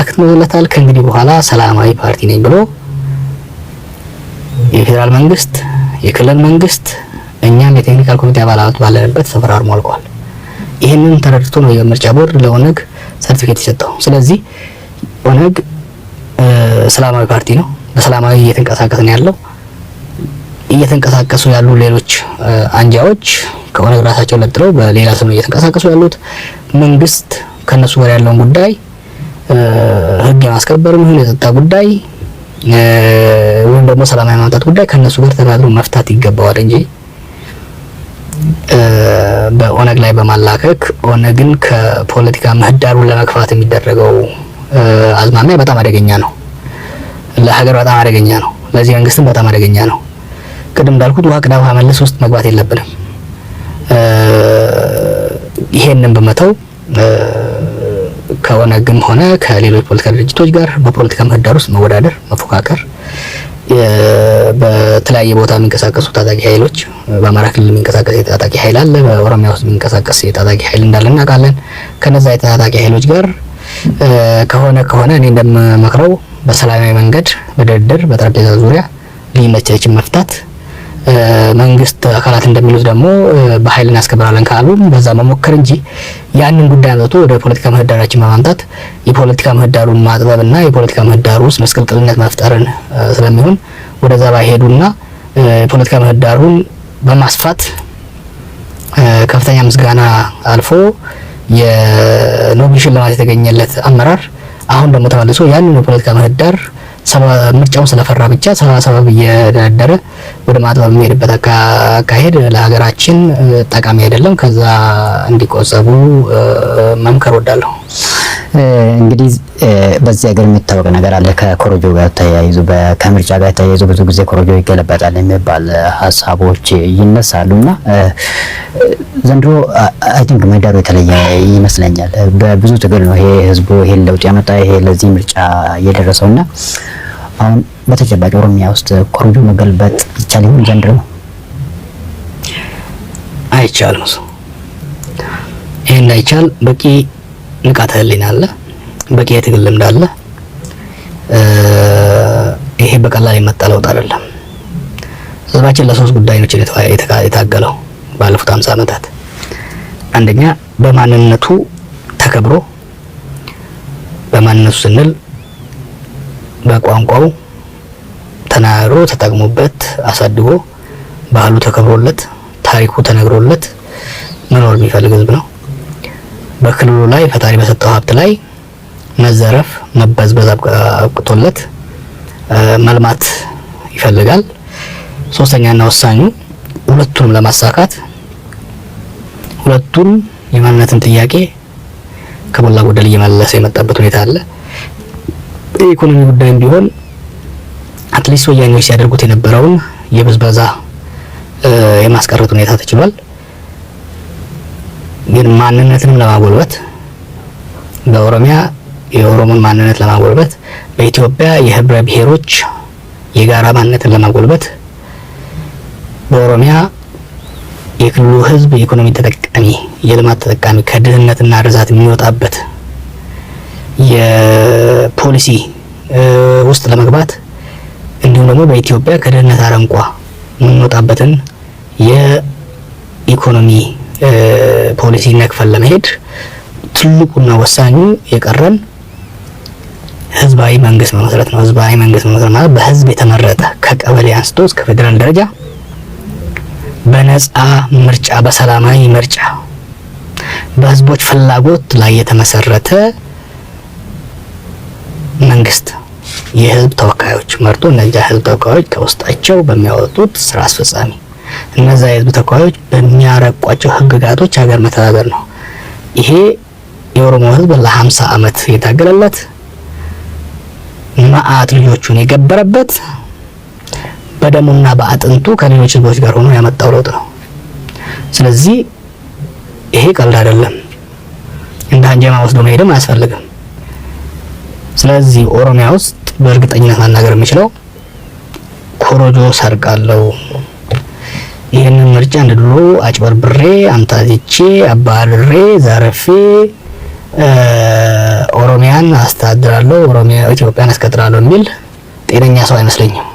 [SPEAKER 2] አክትሞለታል፣ ከእንግዲህ በኋላ ሰላማዊ ፓርቲ ነኝ ብሎ የፌዴራል መንግስት፣ የክልል መንግስት፣ እኛም የቴክኒካል ኮሚቴ አባላት ባለንበት ተፈራርሞ አልቋል። ይህንን ተረድቶ ነው የምርጫ ቦርድ ለኦነግ ሰርቲፊኬት የሰጠው። ስለዚህ ኦነግ ሰላማዊ ፓርቲ ነው። በሰላማዊ እየተንቀሳቀሰ ነው ያለው። እየተንቀሳቀሱ ያሉ ሌሎች አንጃዎች ከኦነግ ራሳቸው ለጥለው በሌላ ስም እየተንቀሳቀሱ ያሉት መንግስት ከነሱ ጋር ያለውን ጉዳይ ህግ የማስከበር ይሁን የጸጥታ ጉዳይ ወይም ደግሞ ሰላማዊ ማምጣት ጉዳይ ከነሱ ጋር ተባብሮ መፍታት ይገባዋል እንጂ በኦነግ ላይ በማላከክ ኦነግን ከፖለቲካ ምህዳሩን ለመግፋት የሚደረገው አዝማሚያ በጣም አደገኛ ነው። ለሀገር በጣም አደገኛ ነው። ለዚህ መንግስትም በጣም አደገኛ ነው። ቅድም እንዳልኩት ውሃ ቅዳ ውሃ መልስ ውስጥ መግባት የለብንም። ይሄንን በመተው ከኦነግም ሆነ ከሌሎች ፖለቲካ ድርጅቶች ጋር በፖለቲካ ምህዳር ውስጥ መወዳደር፣ መፎካከር በተለያየ ቦታ የሚንቀሳቀሱ ታጣቂ ኃይሎች በአማራ ክልል የሚንቀሳቀስ የታጣቂ ኃይል አለ። በኦሮሚያ ውስጥ የሚንቀሳቀስ የታጣቂ ኃይል እንዳለ እናውቃለን። ከነዛ የታጣቂ ኃይሎች ጋር ከሆነ እኔ እንደምመክረው በሰላማዊ መንገድ በድርድር በጠረጴዛ ዙሪያ ልዩነቶችን መፍታት፣ መንግስት አካላት እንደሚሉት ደግሞ በኃይል እናስከብራለን ካሉ በዛ መሞከር እንጂ ያንን ጉዳይ አመጡ ወደ ፖለቲካ ምህዳራችን በማምጣት የፖለቲካ ምህዳሩን ማጥበብና የፖለቲካ ምህዳሩ ውስጥ መስቀልቅልነት መፍጠርን ስለሚሆን ወደዛ ባይሄዱና የፖለቲካ ምህዳሩን በማስፋት ከፍተኛ ምስጋና አልፎ የኖቤል ሽልማት የተገኘለት አመራር አሁን ደግሞ ተመልሶ ያንን የፖለቲካ ምህዳር ምርጫውን ስለፈራ ብቻ ሰበብ እየደረደረ ወደ ማጥበብ የሚሄድበት አካሄድ ለሀገራችን ጠቃሚ አይደለም። ከዛ እንዲቆጠቡ መምከር ወዳለሁ።
[SPEAKER 1] እንግዲህ በዚህ ሀገር የሚታወቅ ነገር አለ። ከኮሮጆ ጋር ተያይዞ ከምርጫ ጋር ተያይዞ ብዙ ጊዜ ኮሮጆ ይገለበጣል የሚባል ሀሳቦች ይነሳሉና ዘንድሮ አይ ቲንክ ምህዳሩ የተለየ ይመስለኛል። በብዙ ትግል ነው ይሄ ህዝቡ ይሄን ለውጥ ያመጣ ይሄ ለዚህ ምርጫ እየደረሰውና አሁን በተጨባጭ ኦሮሚያ ውስጥ ኮሮጆ መገልበጥ ይቻል ይሆን ዘንድሮ?
[SPEAKER 2] አይቻልም። ይሄ እንዳይቻል በቂ ንቃተ ህሊና አለ፣ በቂ የትግል ልምድ አለ። ይሄ በቀላል የመጣ ለውጥ አይደለም። ህዝባችን ለሶስት ጉዳዮች የታገለው ባለፉት 50 ዓመታት፣ አንደኛ በማንነቱ ተከብሮ፣ በማንነቱ ስንል በቋንቋው ተናግሮ ተጠቅሞበት አሳድጎ ባህሉ ተከብሮለት ታሪኩ ተነግሮለት መኖር የሚፈልግ ህዝብ ነው። በክልሉ ላይ ፈጣሪ በሰጠው ሀብት ላይ መዘረፍ መበዝበዝ አብቅቶለት መልማት ይፈልጋል። ሶስተኛና ወሳኙ ሁለቱንም ለማሳካት ሁለቱን የማንነትን ጥያቄ ከሞላ ጎደል እየመለሰ የመጣበት ሁኔታ አለ። የኢኮኖሚ ጉዳይም ቢሆን አትሊስት ወያኔዎች ሲያደርጉት የነበረውን የብዝበዛ የማስቀረት ሁኔታ ተችሏል። ግን ማንነትንም ለማጎልበት በኦሮሚያ የኦሮሞን ማንነት ለማጎልበት በኢትዮጵያ የህብረ ብሔሮች የጋራ ማንነትን ለማጎልበት በኦሮሚያ የክልሉ ህዝብ የኢኮኖሚ ተጠቃሚ የልማት ተጠቃሚ ከድህነትና ርዛት የሚወጣበት የፖሊሲ ውስጥ ለመግባት እንዲሁም ደግሞ በኢትዮጵያ ከድህነት አረንቋ የምንወጣበትን የኢኮኖሚ ፖሊሲ ነክፈል ለመሄድ ትልቁና ወሳኙ የቀረን ህዝባዊ መንግስት መመስረት ነው። ህዝባዊ መንግስት መመስረት ማለት በህዝብ የተመረጠ ከቀበሌ አንስቶ እስከ ፌደራል ደረጃ በነፃ ምርጫ በሰላማዊ ምርጫ በህዝቦች ፍላጎት ላይ የተመሰረተ መንግስት የህዝብ ተወካዮች መርጦ እነዚያ ህዝብ ተወካዮች ከውስጣቸው በሚያወጡት ስራ አስፈጻሚ እነዛ የህዝብ ተወካዮች በሚያረቋቸው ህግጋቶች ሀገር መተዳደር ነው። ይሄ የኦሮሞ ህዝብ ለ50 ዓመት የታገለለት መዓት ልጆቹን የገበረበት በደሙና በአጥንቱ ከሌሎች ህዝቦች ጋር ሆኖ ያመጣው ለውጥ ነው። ስለዚህ ይሄ ቀልድ አይደለም። እንደ አንጀማ ወስዶ መሄድም አያስፈልግም። ስለዚህ ኦሮሚያ ውስጥ በእርግጠኝነት መናገር የምችለው ኮሮጆ ሰርቃለው፣ ይህንን ምርጫ እንደ ድሮ አጭበርብሬ አምታዝቼ አባርሬ ዘርፌ ኦሮሚያን አስተዳድራለሁ፣ ኦሮሚያ ኢትዮጵያን አስቀጥላለሁ የሚል ጤነኛ ሰው አይመስለኝም።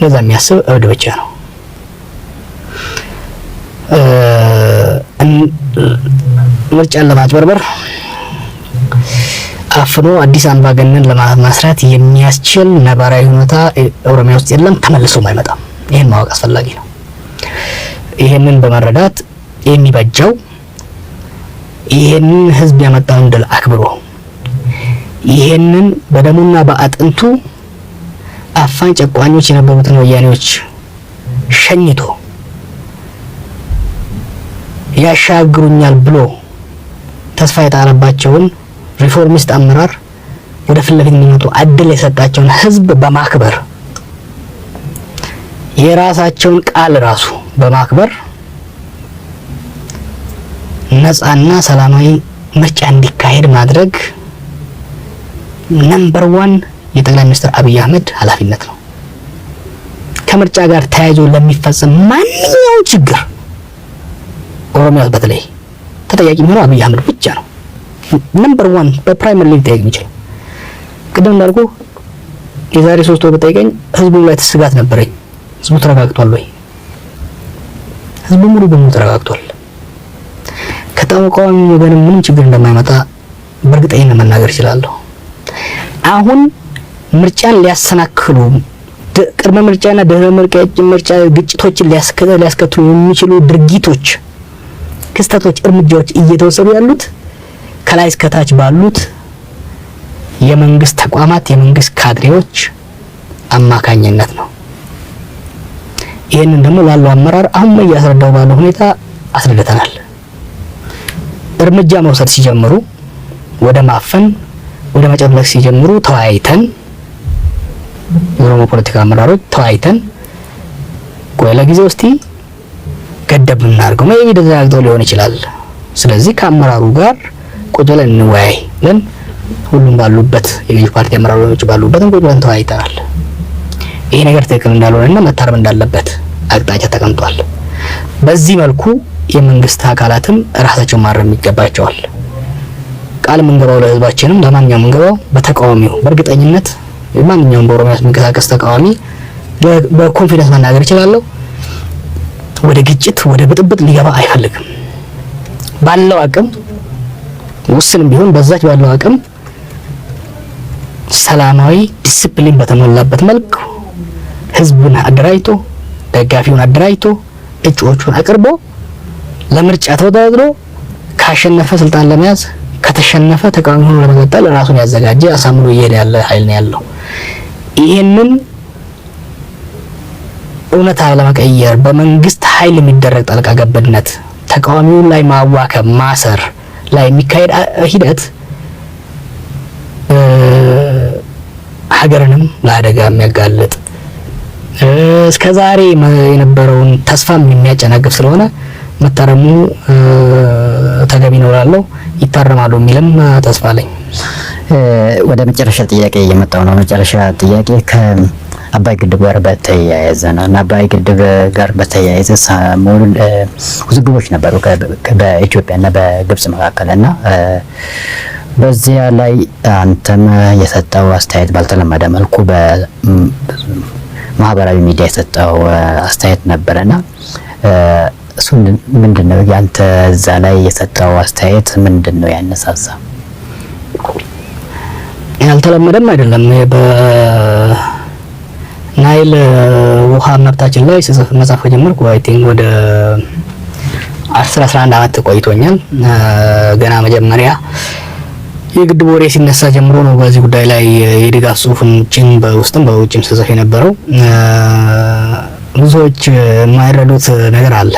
[SPEAKER 2] ለዛ የሚያስብ እብድ ብቻ ነው። ምርጫን ለማጭበርበር አፍኖ አዲስ አምባገነን ለማስራት የሚያስችል ነባራዊ ሁኔታ ኦሮሚያ ውስጥ የለም፣ ተመልሶም አይመጣም። ይሄን ማወቅ አስፈላጊ ነው። ይሄንን በመረዳት የሚበጀው ይሄንን ህዝብ ያመጣውን ድል አክብሮ ይሄንን በደሙና በአጥንቱ አፋኝ ጨቋኞች የነበሩትን ወያኔዎች ሸኝቶ ያሻግሩኛል ብሎ ተስፋ የጣለባቸውን ሪፎርሚስት አመራር ወደ ፊት ለፊት እንዲመጡ እድል የሰጣቸውን ህዝብ በማክበር የራሳቸውን ቃል ራሱ በማክበር ነፃና ሰላማዊ ምርጫ እንዲካሄድ ማድረግ ነምበር 1 የጠቅላይ ሚኒስትር አብይ አህመድ ኃላፊነት ነው። ከምርጫ ጋር ተያይዞ ለሚፈጸም ማንኛውም ችግር ኦሮሚያ በተለይ ተጠያቂ የሚሆነው አብይ አህመድ ብቻ ነው። ነምበር 1 በፕራይመሪ ሊጠየቅ የሚችለው ቅድም እንዳልኩ የዛሬ 3 ወር በጠይቀኝ ህዝቡ ላይ ስጋት ነበረኝ። ህዝቡ ተረጋግቷል ወይ? ህዝቡ ሙሉ በሙሉ ተረጋግቷል። ከተቃዋሚ ወገን ምንም ችግር እንደማይመጣ በእርግጠኝነት መናገር እችላለሁ። አሁን ምርጫን ሊያሰናክሉ ቅድመ ምርጫና ድህረ ምርጫ ግጭቶችን ሊያስከትሉ የሚችሉ ድርጊቶች፣ ክስተቶች፣ እርምጃዎች እየተወሰዱ ያሉት ከላይ እስከ ታች ባሉት የመንግስት ተቋማት የመንግስት ካድሬዎች አማካኝነት ነው። ይሄንን ደግሞ ላለው አመራር አሁን እያስረዳው ባለው ሁኔታ አስረድተናል። እርምጃ መውሰድ ሲጀምሩ ወደ ማፈን ወደ መጨፍለቅ ሲጀምሩ ተወያይተን የኦሮሞ ፖለቲካ አመራሮች ተወያይተን ቆይ ለጊዜው እስቲ ገደብ እናድርገው maybe ተዘጋግተው ሊሆን ይችላል። ስለዚህ ከአመራሩ ጋር ቁጭ ብለን እንወያይ ብለን ሁሉም ባሉበት የገዢ ፓርቲ አመራሮች ባሉበት ቁጭ ብለን ተወያይተናል። ይሄ ነገር ትክክል እንዳልሆነና መታረም እንዳለበት አቅጣጫ ተቀምጧል። በዚህ መልኩ የመንግስት አካላትም ራሳቸውን ማረም ይገባቸዋል። ቃል መንገባው ለህዝባችንም ለማንኛውም መንገባው በተቃዋሚው በእርግጠኝነት ማንኛውም በኦሮሚያ የሚንቀሳቀስ ተቃዋሚ በኮንፊደንስ መናገር ይችላል። ወደ ግጭት ወደ ብጥብጥ ሊገባ አይፈልግም። ባለው አቅም ውስንም ቢሆን በዛች ባለው አቅም ሰላማዊ ዲሲፕሊን በተሞላበት መልኩ ህዝቡን አደራጅቶ ደጋፊውን አደራጅቶ እጩዎቹን አቅርቦ ለምርጫ ተወዳድሮ ካሸነፈ ስልጣን ለመያዝ ከተሸነፈ ተቃዋሚ ሆኖ ለመቀጠል ራሱን ያዘጋጀ አሳምኖ እየሄደ ያለ ኃይል ነው ያለው። ይሄንን እውነታ ለመቀየር በመንግስት ኃይል የሚደረግ ጣልቃ ገብነት ተቃዋሚውን ላይ ማዋከብ ማሰር ላይ የሚካሄድ ሂደት ሀገርንም ለአደጋ የሚያጋልጥ እስከዛሬ የነበረውን ተስፋም የሚያጨናግፍ ስለሆነ መታረሙ ተገቢ ነው እላለሁ። ይታረማሉ የሚልም ተስፋ አለኝ።
[SPEAKER 1] ወደ መጨረሻ ጥያቄ እየመጣው ነው። መጨረሻ ጥያቄ ከአባይ ግድብ ጋር በተያያዘ ነው እና አባይ ግድብ ጋር በተያያዘ ሰሞኑን ውዝግቦች ነበሩ በኢትዮጵያና በግብጽ መካከል እና በዚያ ላይ አንተም የሰጠው አስተያየት ባልተለመደ መልኩ በማህበራዊ ሚዲያ የሰጠው አስተያየት ነበረና እሱ ምንድነው ያንተ እዛ ላይ የሰጠው አስተያየት ምንድነው ያነሳሳ?
[SPEAKER 2] ያልተለመደም አይደለም። በናይል ውሃ መብታችን ላይ ስጽፍ መጻፍ ጀመርኩ አይ ቲንክ ወደ 11 አመት ቆይቶኛል። ገና መጀመሪያ የግድብ ወሬ ሲነሳ ጀምሮ ነው በዚህ ጉዳይ ላይ የድጋፍ ጽሁፎችን በውስጥም በውጭም ስጽፍ የነበረው። ብዙዎች የማይረዱት ነገር አለ።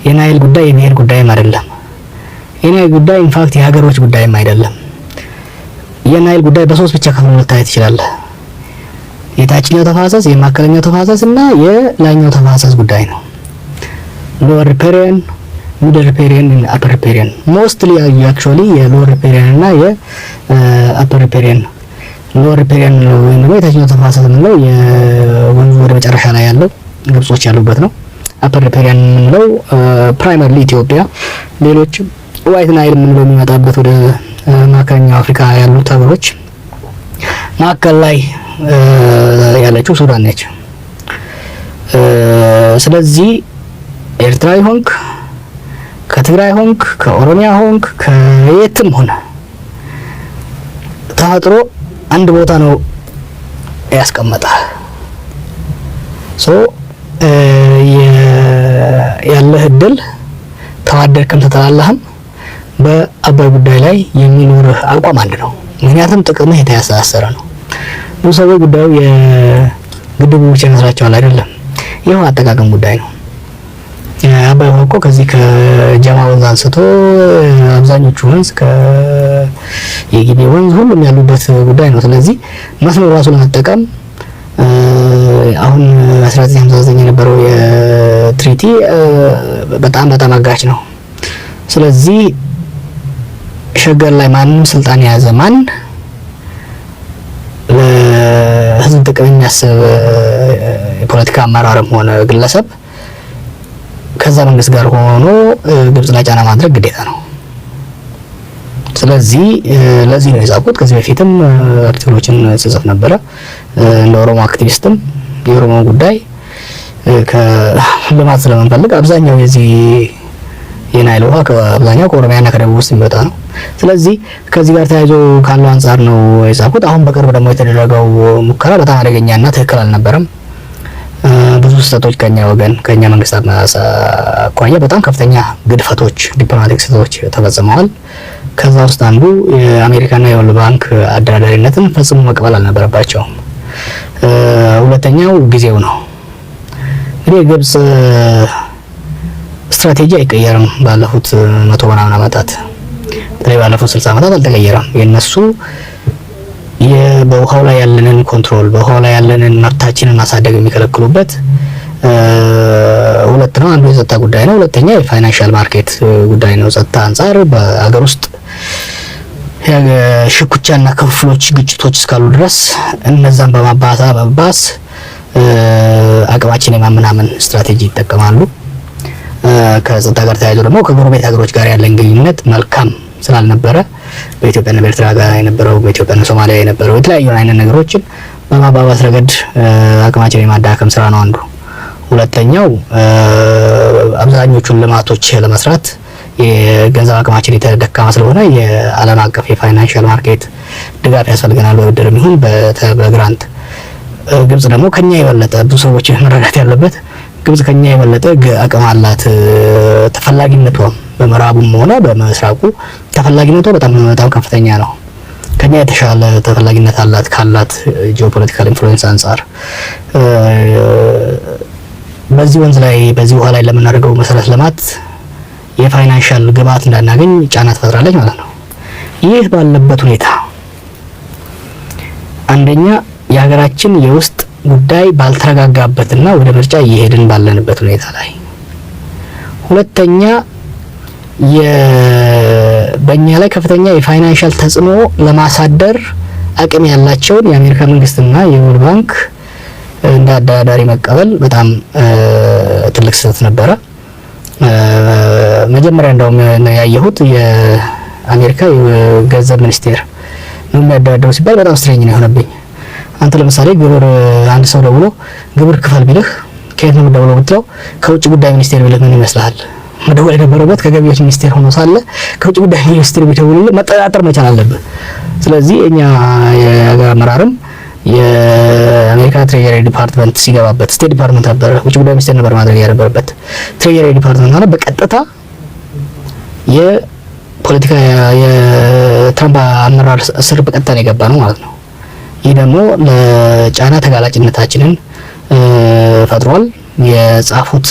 [SPEAKER 2] የናይል ጉዳይ የብሔር ጉዳይም አይደለም። የናይል ጉዳይ ኢንፋክት የሀገሮች ጉዳይም አይደለም። የናይል ጉዳይ በሶስት ብቻ ከፍሎ መታየት ይችላል። የታችኛው ተፋሰስ፣ የማከለኛው ተፋሰስ እና የላይኛው ተፋሰስ ጉዳይ ነው። ሎወር ሪፔሪየን፣ ሚድል ሪፔሪየን እና አፐር ሪፔሪየን ሞስትሊ አክቹአሊ የሎወር ሪፔሪየን እና የአፐር ሪፔሪየን ሎወር ሪፔሪየን ወይም ደግሞ የታችኛው ተፋሰስ ነው የወንዙ ወደ መጨረሻ ላይ ያለው ግብጾች ያሉበት ነው። አፐር ሪፔሪየን የምንለው ፕራይመሪሊ ኢትዮጵያ፣ ሌሎች ዋይት ናይል የምንለው የሚመጣበት ወደ ማዕከለኛው አፍሪካ ያሉት ሀገሮች፣ ማዕከል ላይ ያለችው ሱዳን ነች። ስለዚህ ኤርትራዊ ሆንክ፣ ከትግራይ ሆንክ፣ ከኦሮሚያ ሆንክ፣ ከየትም ሆነ ተፈጥሮ አንድ ቦታ ነው ያስቀመጣል። ያለህ እድል ተዋደድክም ተጠላላህም በአባይ ጉዳይ ላይ የሚኖርህ አቋም አንድ ነው። ምክንያቱም ጥቅምህ የተያሳሰረ ነው። ብዙ ሰዎች ጉዳዩ የግድቡ ብቻ ይመስላቸዋል። አይደለም፣ ይኸው አጠቃቀም ጉዳይ ነው። አባይ ውሃ እኮ ከዚህ ከጀማ ወንዝ አንስቶ አብዛኞቹ ወንዝ የጊቤ ወንዝ ሁሉም ያሉበት ጉዳይ ነው። ስለዚህ መስኖ ራሱ ለመጠቀም አሁን 1959 የነበረው የትሪቲ በጣም አጋች ነው። ስለዚህ ሸገር ላይ ማንም ስልጣን የያዘ ማን ለህዝብ ጥቅም የሚያስብ የፖለቲካ አመራርም ሆነ ግለሰብ ከዛ መንግስት ጋር ሆኖ ግብጽ ላይ ጫና ማድረግ ግዴታ ነው። ስለዚህ ለዚህ ነው የጻፍኩት። ከዚህ በፊትም አርቲክሎችን ጽፍ ነበረ። እንደ ኦሮሞ አክቲቪስትም የኦሮሞ ጉዳይ ከልማት ስለምንፈልግ አብዛኛው የዚህ የናይል ውሃ አብዛኛው ከኦሮሚያና ከደቡብ ውስጥ የሚወጣ ነው። ስለዚህ ከዚህ ጋር ተያይዞ ካለው አንጻር ነው የጻፍኩት። አሁን በቅርብ ደግሞ የተደረገው ሙከራ በጣም አደገኛና ትክክል አልነበረም። ብዙ ስህተቶች ከኛ መንግስት አኳያ በጣም ከፍተኛ ግድፈቶች፣ ዲፕሎማቲክ ስህተቶች ተፈጽመዋል። ከዛ ውስጥ አንዱ የአሜሪካና የወርልድ ባንክ አደራዳሪነትን ፈጽሞ መቀበል አልነበረባቸውም። ሁለተኛው ጊዜው ነው። እንግዲህ የግብጽ ስትራቴጂ አይቀየርም። ባለፉት 100 ምናምን ዓመታት በተለይ ባለፉት 60 ዓመታት አልተቀየረም። የነሱ በውሃው ላይ ያለንን ኮንትሮል፣ በውሃው ላይ ያለንን መብታችንን ማሳደግ የሚከለክሉበት ሁለት ነው። አንዱ የጸጥታ ጉዳይ ነው። ሁለተኛ የፋይናንሻል ማርኬት ጉዳይ ነው። ጸጥታ አንጻር በአገር ውስጥ ሽኩቻና ክፍፍሎች፣ ግጭቶች እስካሉ ድረስ እነዛን በማባባስ አቅማችን የማመናመን ስትራቴጂ ይጠቀማሉ። ከጸጥታ ጋር ተያይዞ ደግሞ ከጎረቤት ሀገሮች ጋር ያለን ግንኙነት መልካም ስላልነበረ በኢትዮጵያና በኤርትራ ጋር የነበረው፣ በኢትዮጵያና ሶማሊያ የነበረው የተለያዩ አይነት ነገሮችን በማባባስ ረገድ አቅማችን የማዳከም ስራ ነው አንዱ። ሁለተኛው አብዛኞቹን ልማቶች ለመስራት የገንዘብ አቅማችን የተደካማ ስለሆነ የዓለም አቀፍ የፋይናንሻል ማርኬት ድጋፍ ያስፈልገናል፣ በብድርም ይሁን በግራንት። ግብጽ ደግሞ ከኛ የበለጠ ብዙ ሰዎች መረዳት ያለበት ግብጽ ከኛ የበለጠ አቅም አላት። ተፈላጊነቷ በምዕራቡም ሆነ በምስራቁ ተፈላጊነቷ በጣም ከፍተኛ ነው። ከኛ የተሻለ ተፈላጊነት አላት ካላት ጂኦፖለቲካል ኢንፍሉዌንስ አንጻር። በዚህ ወንዝ ላይ በዚህ ውሃ ላይ ለምናደርገው መሰረት ልማት የፋይናንሻል ግብዓት እንዳናገኝ ጫና ትፈጥራለች ማለት ነው። ይህ ባለበት ሁኔታ አንደኛ የሀገራችን የውስጥ ጉዳይ ባልተረጋጋበትና ወደ ምርጫ እየሄድን ባለንበት ሁኔታ ላይ፣ ሁለተኛ በእኛ ላይ ከፍተኛ የፋይናንሻል ተጽዕኖ ለማሳደር አቅም ያላቸውን የአሜሪካ መንግስትና የወርልድ ባንክ እንደ አደራዳሪ መቀበል በጣም ትልቅ ስህተት ነበረ። መጀመሪያ እንደውም ያየሁት የአሜሪካ የገንዘብ ሚኒስቴር ነው የሚያደራድረው ሲባል በጣም ስትሬንጅ ነው የሆነብኝ። አንተ ለምሳሌ ግብር አንድ ሰው ደውሎ ግብር ክፈል ቢልህ ከየት ነው ደውሎ ብትለው ከውጭ ጉዳይ ሚኒስቴር ቢልህ ምን ይመስልሃል? መደወል የነበረበት ከገቢዎች ሚኒስቴር ሆኖ ሳለ ከውጭ ጉዳይ ሚኒስቴር ቢደውልልህ መጠራጠር መቻል አለብህ። ስለዚህ እኛ የሀገር አመራርም የአሜሪካ ትሬጀሪ ዲፓርትመንት ሲገባበት ስቴት ዲፓርትመንት ነበር፣ ውጭ ጉዳይ ሚኒስቴር ነበር ማድረግ ያነበረበት። ትሬጀሪ ዲፓርትመንት ማለት በቀጥታ የፖለቲካ የትራምፕ አመራር ስር በቀጥታ ነው የገባ ነው ማለት ነው። ይህ ደግሞ ለጫና ተጋላጭነታችንን ፈጥሯል። የጻፉት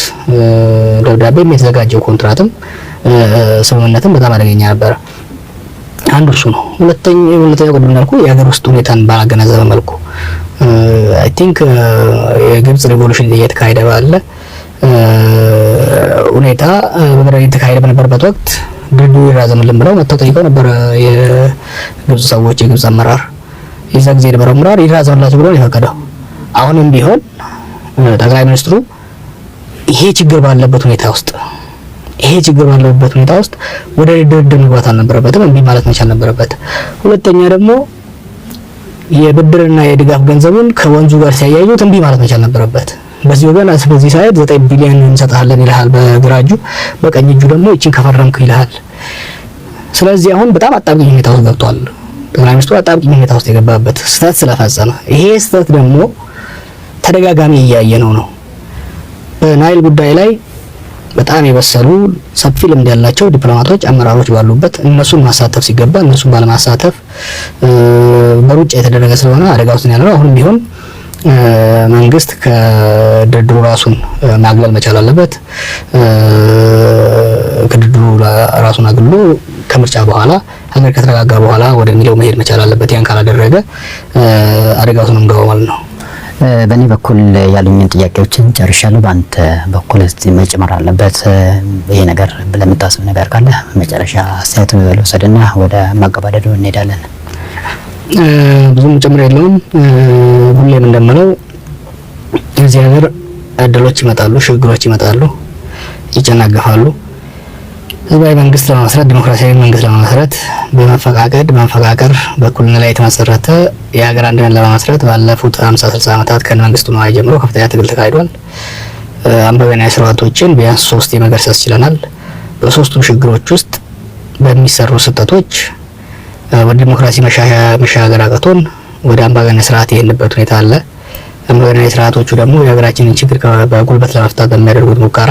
[SPEAKER 2] ደብዳቤም የተዘጋጀው ኮንትራትም ስምምነትም በጣም አደገኛ ነበር። አንዱ እሱ ነው። ሁለተኛው ቅድም እንዳልኩ የሀገር ውስጥ ሁኔታን ባላገናዘበ መልኩ አይ ቲንክ የግብጽ ሪቮሉሽን እየተካሄደ ባለ ሁኔታ በመድረክ እየተካሄደ በነበረበት ወቅት ድርድሩ ይራዘምልን ብለው መጥተው ጠይቀው ነበር የግብጽ ሰዎች፣ የግብጽ አመራር። የዛ ጊዜ የነበረው አመራር ይራዘምላቸው ብሎ ነው የፈቀደው። አሁንም ቢሆን ጠቅላይ ሚኒስትሩ ይሄ ችግር ባለበት ሁኔታ ውስጥ ወደ ድርድር መግባት አልነበረበትም፣ እምቢ ማለት መቻል ነበረበት። ሁለተኛ ደግሞ የብድርና የድጋፍ ገንዘቡን ከወንዙ ጋር ሲያያዩት እምቢ ማለት መቻል ነበረበት። በዚህ ወገን በዚህ ሳይድ 9 ቢሊዮን እንሰጣለን ይልሃል በግራ እጁ፣ በቀኝ እጁ ደግሞ እቺን ከፈረምክ ይልሃል። ስለዚህ አሁን በጣም አጣብቂኝ ሁኔታ ውስጥ ገብቷል ጠቅላይ ሚኒስትሩ አጣብቂኝ ሁኔታ ውስጥ የገባበት ስህተት ስለፈጸመ ይሄ ስህተት ደግሞ ተደጋጋሚ እያየነው ነው። በናይል ጉዳይ ላይ በጣም የበሰሉ ሰፊ ልምድ ያላቸው ዲፕሎማቶች፣ አመራሮች ባሉበት እነሱን ማሳተፍ ሲገባ እነሱን ባለማሳተፍ በሩጫ የተደረገ ስለሆነ አደጋ ውስጥ ያለው አሁንም ቢሆን መንግስት ከድርድሩ ራሱን ማግለል መቻል አለበት። ከድርድሩ ራሱን አግልሎ ከምርጫ በኋላ ሀገር ከተረጋጋ በኋላ ወደሚለው መሄድ መቻል አለበት። ያን ካላደረገ አደጋ ውስጥ ነው የምንገባው ማለት ነው።
[SPEAKER 1] በእኔ በኩል ያሉኝን ጥያቄዎችን ጨርሻለሁ። በአንተ በኩል እስቲ መጨመር አለበት ይሄ ነገር ብለህ የምታስብ ነገር ካለ መጨረሻ አስተያየት ልውሰድና ወደ ማገባደዱ እንሄዳለን።
[SPEAKER 2] ብዙም ጨምር የለውም። ሁሌም እንደምለው እዚህ ሀገር እድሎች ይመጣሉ፣ ሽግግሮች ይመጣሉ፣ ይጨናገፋሉ። ህዝባዊ መንግስት ለመመስረት ዲሞክራሲያዊ መንግስት ለመመስረት በመፈቃቀድ መንፈቃቀር በእኩልነት ላይ የተመሰረተ የሀገር አንድነት ለመመስረት ባለፉት 50-60 ዓመታት ከመንግስቱ ነው ጀምሮ ከፍተኛ ትግል ተካሂዷል። አምባገነናዊ ስርዓቶችን ቢያንስ 3 የመገርሰስ ችለናል። በሶስቱም ሽግግሮች ውስጥ በሚሰሩ ስህተቶች ወደ ዲሞክራሲ መሻገር አቅቶን ወደ አምባገነን ስርዓት የሄድንበት ሁኔታ አለ። አምባገነናዊ ስርዓቶቹ ደግሞ የሀገራችንን ችግር በጉልበት ለመፍታት በሚያደርጉት ሙከራ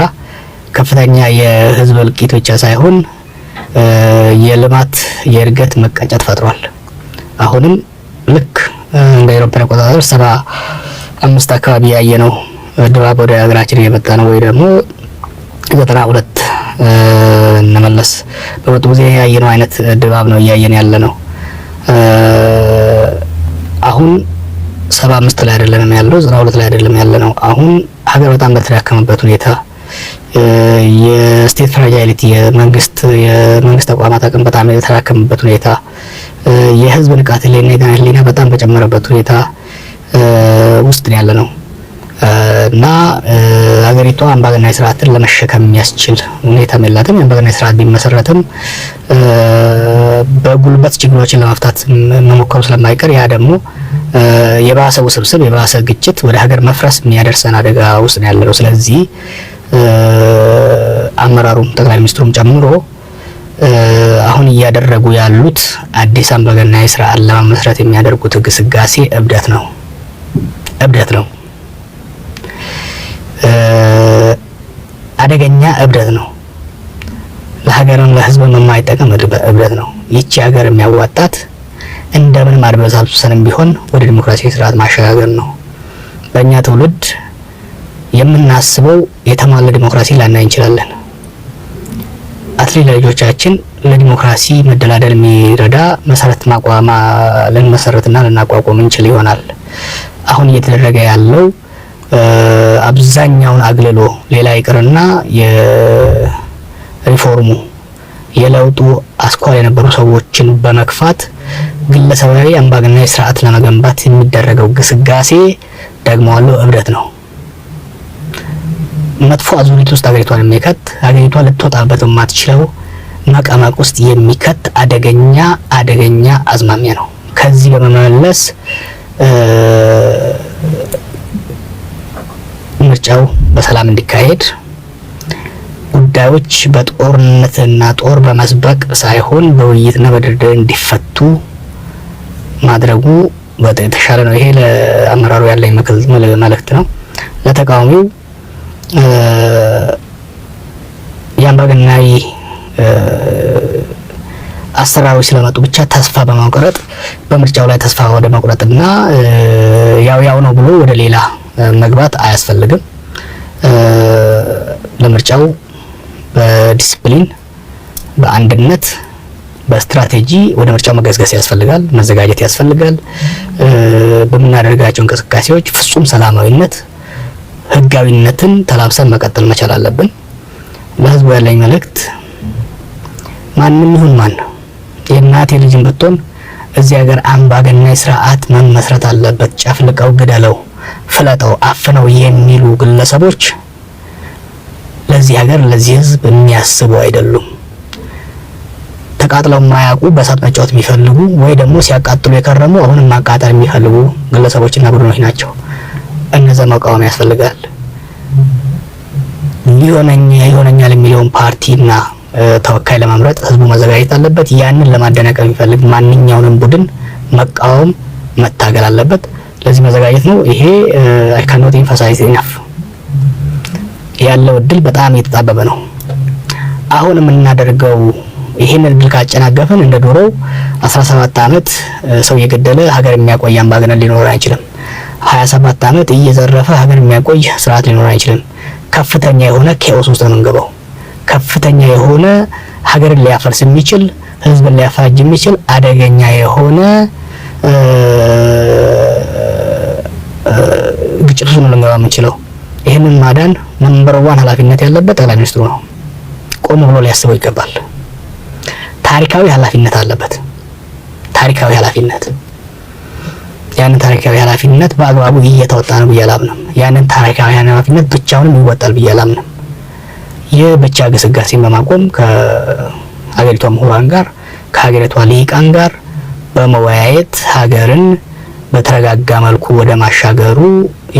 [SPEAKER 2] ከፍተኛ የህዝብ እልቂት ብቻ ሳይሆን የልማት የእድገት መቀጨት ፈጥሯል። አሁንም ልክ እንደ አውሮፓውያን አቆጣጠር 75 አካባቢ ያየነው ድባብ ወደ ሀገራችን እየመጣ ነው ወይ ደግሞ 92 እንመለስ በወጡ ጊዜ ያየነው አይነት ድባብ ነው እያየን ያለ ነው። አሁን 75 ላይ አይደለም ያለው፣ 92 ላይ አይደለም ያለ ነው። አሁን ሀገር በጣም በተዳከመበት ሁኔታ የስቴት ፍራጃይሊቲ የመንግስት ተቋማት አቅም በጣም የተዳከመበት ሁኔታ፣ የህዝብ ንቃተ ህሊና በጣም በጨመረበት ሁኔታ ውስጥ ነው ያለ ነው እና ሀገሪቷ አምባገነናዊ ስርዓትን ለመሸከም የሚያስችል ሁኔታ የላትም። አምባገነናዊ ስርዓት ቢመሰረትም በጉልበት ችግሮችን ለመፍታት መሞከሩ ስለማይቀር ያ ደግሞ የባሰ ውስብስብ የባሰ ግጭት ወደ ሀገር መፍረስ የሚያደርሰን አደጋ ውስጥ ነው ያለው። ስለዚህ አመራሩም ጠቅላይ ሚኒስትሩም ጨምሮ አሁን እያደረጉ ያሉት አዲስ አምባገነናዊ ስርዓት ለመመስረት የሚያደርጉት ግስጋሴ እብደት ነው። አደገኛ እብደት ነው። ለሀገርም ለህዝብም የማይጠቅም እብደት ነው። ይቺ ሀገር የሚያዋጣት እንደምንም አድበሳብሰንም ቢሆን ወደ ዲሞክራሲያዊ ስርዓት ማሸጋገር ነው። በእኛ ትውልድ የምናስበው የተሟላ ዲሞክራሲ ላናይ እንችላለን። አትሌት ለልጆቻችን ለዲሞክራሲ መደላደል የሚረዳ መሰረት ልንመሰረትና ልናቋቁም እንችል ይሆናል። አሁን እየተደረገ ያለው አብዛኛውን አግልሎ ሌላ ይቅርና የሪፎርሙ የለውጡ አስኳል የነበሩ ሰዎችን በመክፋት ግለሰባዊ አምባገነናዊ ስርዓት ለመገንባት የሚደረገው ግስጋሴ ደግሞ አለው እብደት ነው። መጥፎ አዙሪት ውስጥ ሀገሪቷን የሚከት ሀገሪቷን ልትወጣበት የማትችለው መቀመቅ ውስጥ የሚከት አደገኛ አዝማሚያ ነው። ከዚህ በመመለስ ምርጫው በሰላም እንዲካሄድ ጉዳዮች በጦርነትና ጦር በመስበቅ ሳይሆን በውይይትና በድርድር እንዲፈቱ ማድረጉ የተሻለ ነው። ይሄ ለአመራሩ ያለኝ መልእክት ነው። ለተቃዋሚው የአምባገነናዊ አሰራሮች ስለመጡ ብቻ ተስፋ በመቁረጥ በምርጫው ላይ ተስፋ ወደ መቁረጥና ያው ነው ብሎ ወደ ሌላ መግባት አያስፈልግም። ለምርጫው በዲሲፕሊን በአንድነት በስትራቴጂ ወደ ምርጫው መገስገስ ያስፈልጋል፣ መዘጋጀት ያስፈልጋል። በምናደርጋቸው እንቅስቃሴዎች ፍጹም ሰላማዊነት፣ ህጋዊነትን ተላብሰን መቀጠል መቻል አለብን። ለህዝቡ ያለኝ መልእክት ማንም ይሁን ማን የእናቴ ልጅን ብትሆን እዚህ ሀገር አምባገነናዊ ስርዓት መመስረት አለበት፣ ጨፍልቀው ግደለው፣ ፍለጠው፣ አፍነው የሚሉ ግለሰቦች ለዚህ ሀገር ለዚህ ህዝብ የሚያስቡ አይደሉም። ተቃጥለው የማያውቁ በእሳት መጫወት የሚፈልጉ ወይ ደግሞ ሲያቃጥሉ የከረሙ አሁንም ማቃጠል የሚፈልጉ ግለሰቦችና ቡድኖች ናቸው። እነዛ መቃወም ያስፈልጋል። ይሆነኛል የሚለውን ፓርቲና ተወካይ ለመምረጥ ህዝቡ መዘጋጀት አለበት። ያንን ለማደናቀፍ የሚፈልግ ማንኛውንም ቡድን መቃወም፣ መታገል አለበት። ለዚህ መዘጋጀት ነው። ይሄ አይ ካን ኖት ኤምፋሳይዝ ኢነፍ ያለው እድል በጣም እየተጣበበ ነው። አሁን የምናደርገው ይሄን እድል ካጨናገፍን እንደ ዶሮው 17 ዓመት ሰው እየገደለ ሀገር የሚያቆይ አምባገነን ሊኖር አይችልም። 27 ዓመት እየዘረፈ ሀገር የሚያቆይ ስርዓት ሊኖር አይችልም። ከፍተኛ የሆነ ኬኦስ ውስጥ ነው የምንገባው። ከፍተኛ የሆነ ሀገርን ሊያፈርስ የሚችል ህዝብን ሊያፋጅ የሚችል አደገኛ የሆነ ግጭት ውስጥ ነው ልንገባ የምንችለው። ይህንን ማዳን ነምበር 1 ኃላፊነት ያለበት ጠቅላይ ሚኒስትሩ ነው። ቆም ብሎ ሊያስበው ይገባል። ታሪካዊ ኃላፊነት አለበት። ታሪካዊ ኃላፊነት ያንን ታሪካዊ ኃላፊነት በአግባቡ እየተወጣ ነው ብዬ አላምንም። ያንን ታሪካዊ ኃላፊነት ብቻውንም ይወጣል ብዬ አላምንም። የብቻ ግስጋሴን በማቆም ከሀገሪቷ ምሁራን ጋር ከሀገሪቷ ልሂቃን ጋር በመወያየት ሀገርን በተረጋጋ መልኩ ወደ ማሻገሩ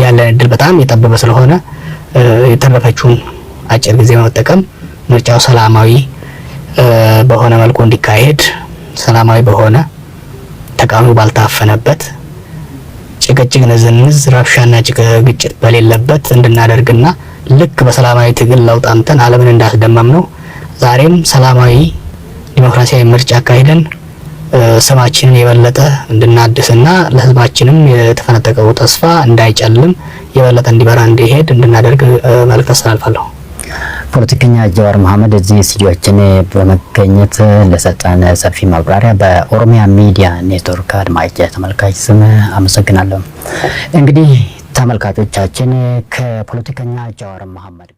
[SPEAKER 2] ያለን እድል በጣም የጠበበ ስለሆነ የተረፈችውን አጭር ጊዜ በመጠቀም ምርጫው ሰላማዊ በሆነ መልኩ እንዲካሄድ ሰላማዊ በሆነ ተቃውሞ ባልታፈነበት ጭቅጭቅ፣ ንዝንዝ፣ ረብሻና ግጭት በሌለበት እንድናደርግና ልክ በሰላማዊ ትግል ለውጥ አምጥተን ዓለምን እንዳስደመም ነው ዛሬም ሰላማዊ ዲሞክራሲያዊ ምርጫ አካሂደን ስማችንን የበለጠ እንድናድስና ለህዝባችንም የተፈነጠቀው ተስፋ እንዳይጨልም የበለጠ እንዲበራ እንዲሄድ እንድናደርግ መልእክት አስተላልፋለሁ።
[SPEAKER 1] ፖለቲከኛ ጀዋር መሐመድ እዚህ ስቱዲዮአችን በመገኘት ለሰጠን ሰፊ ማብራሪያ በኦሮሚያ ሚዲያ ኔትወርክ አድማጭ ተመልካች ስም አመሰግናለሁ። እንግዲህ ተመልካቾቻችን ከፖለቲከኛ ጀዋር መሐመድ ጋር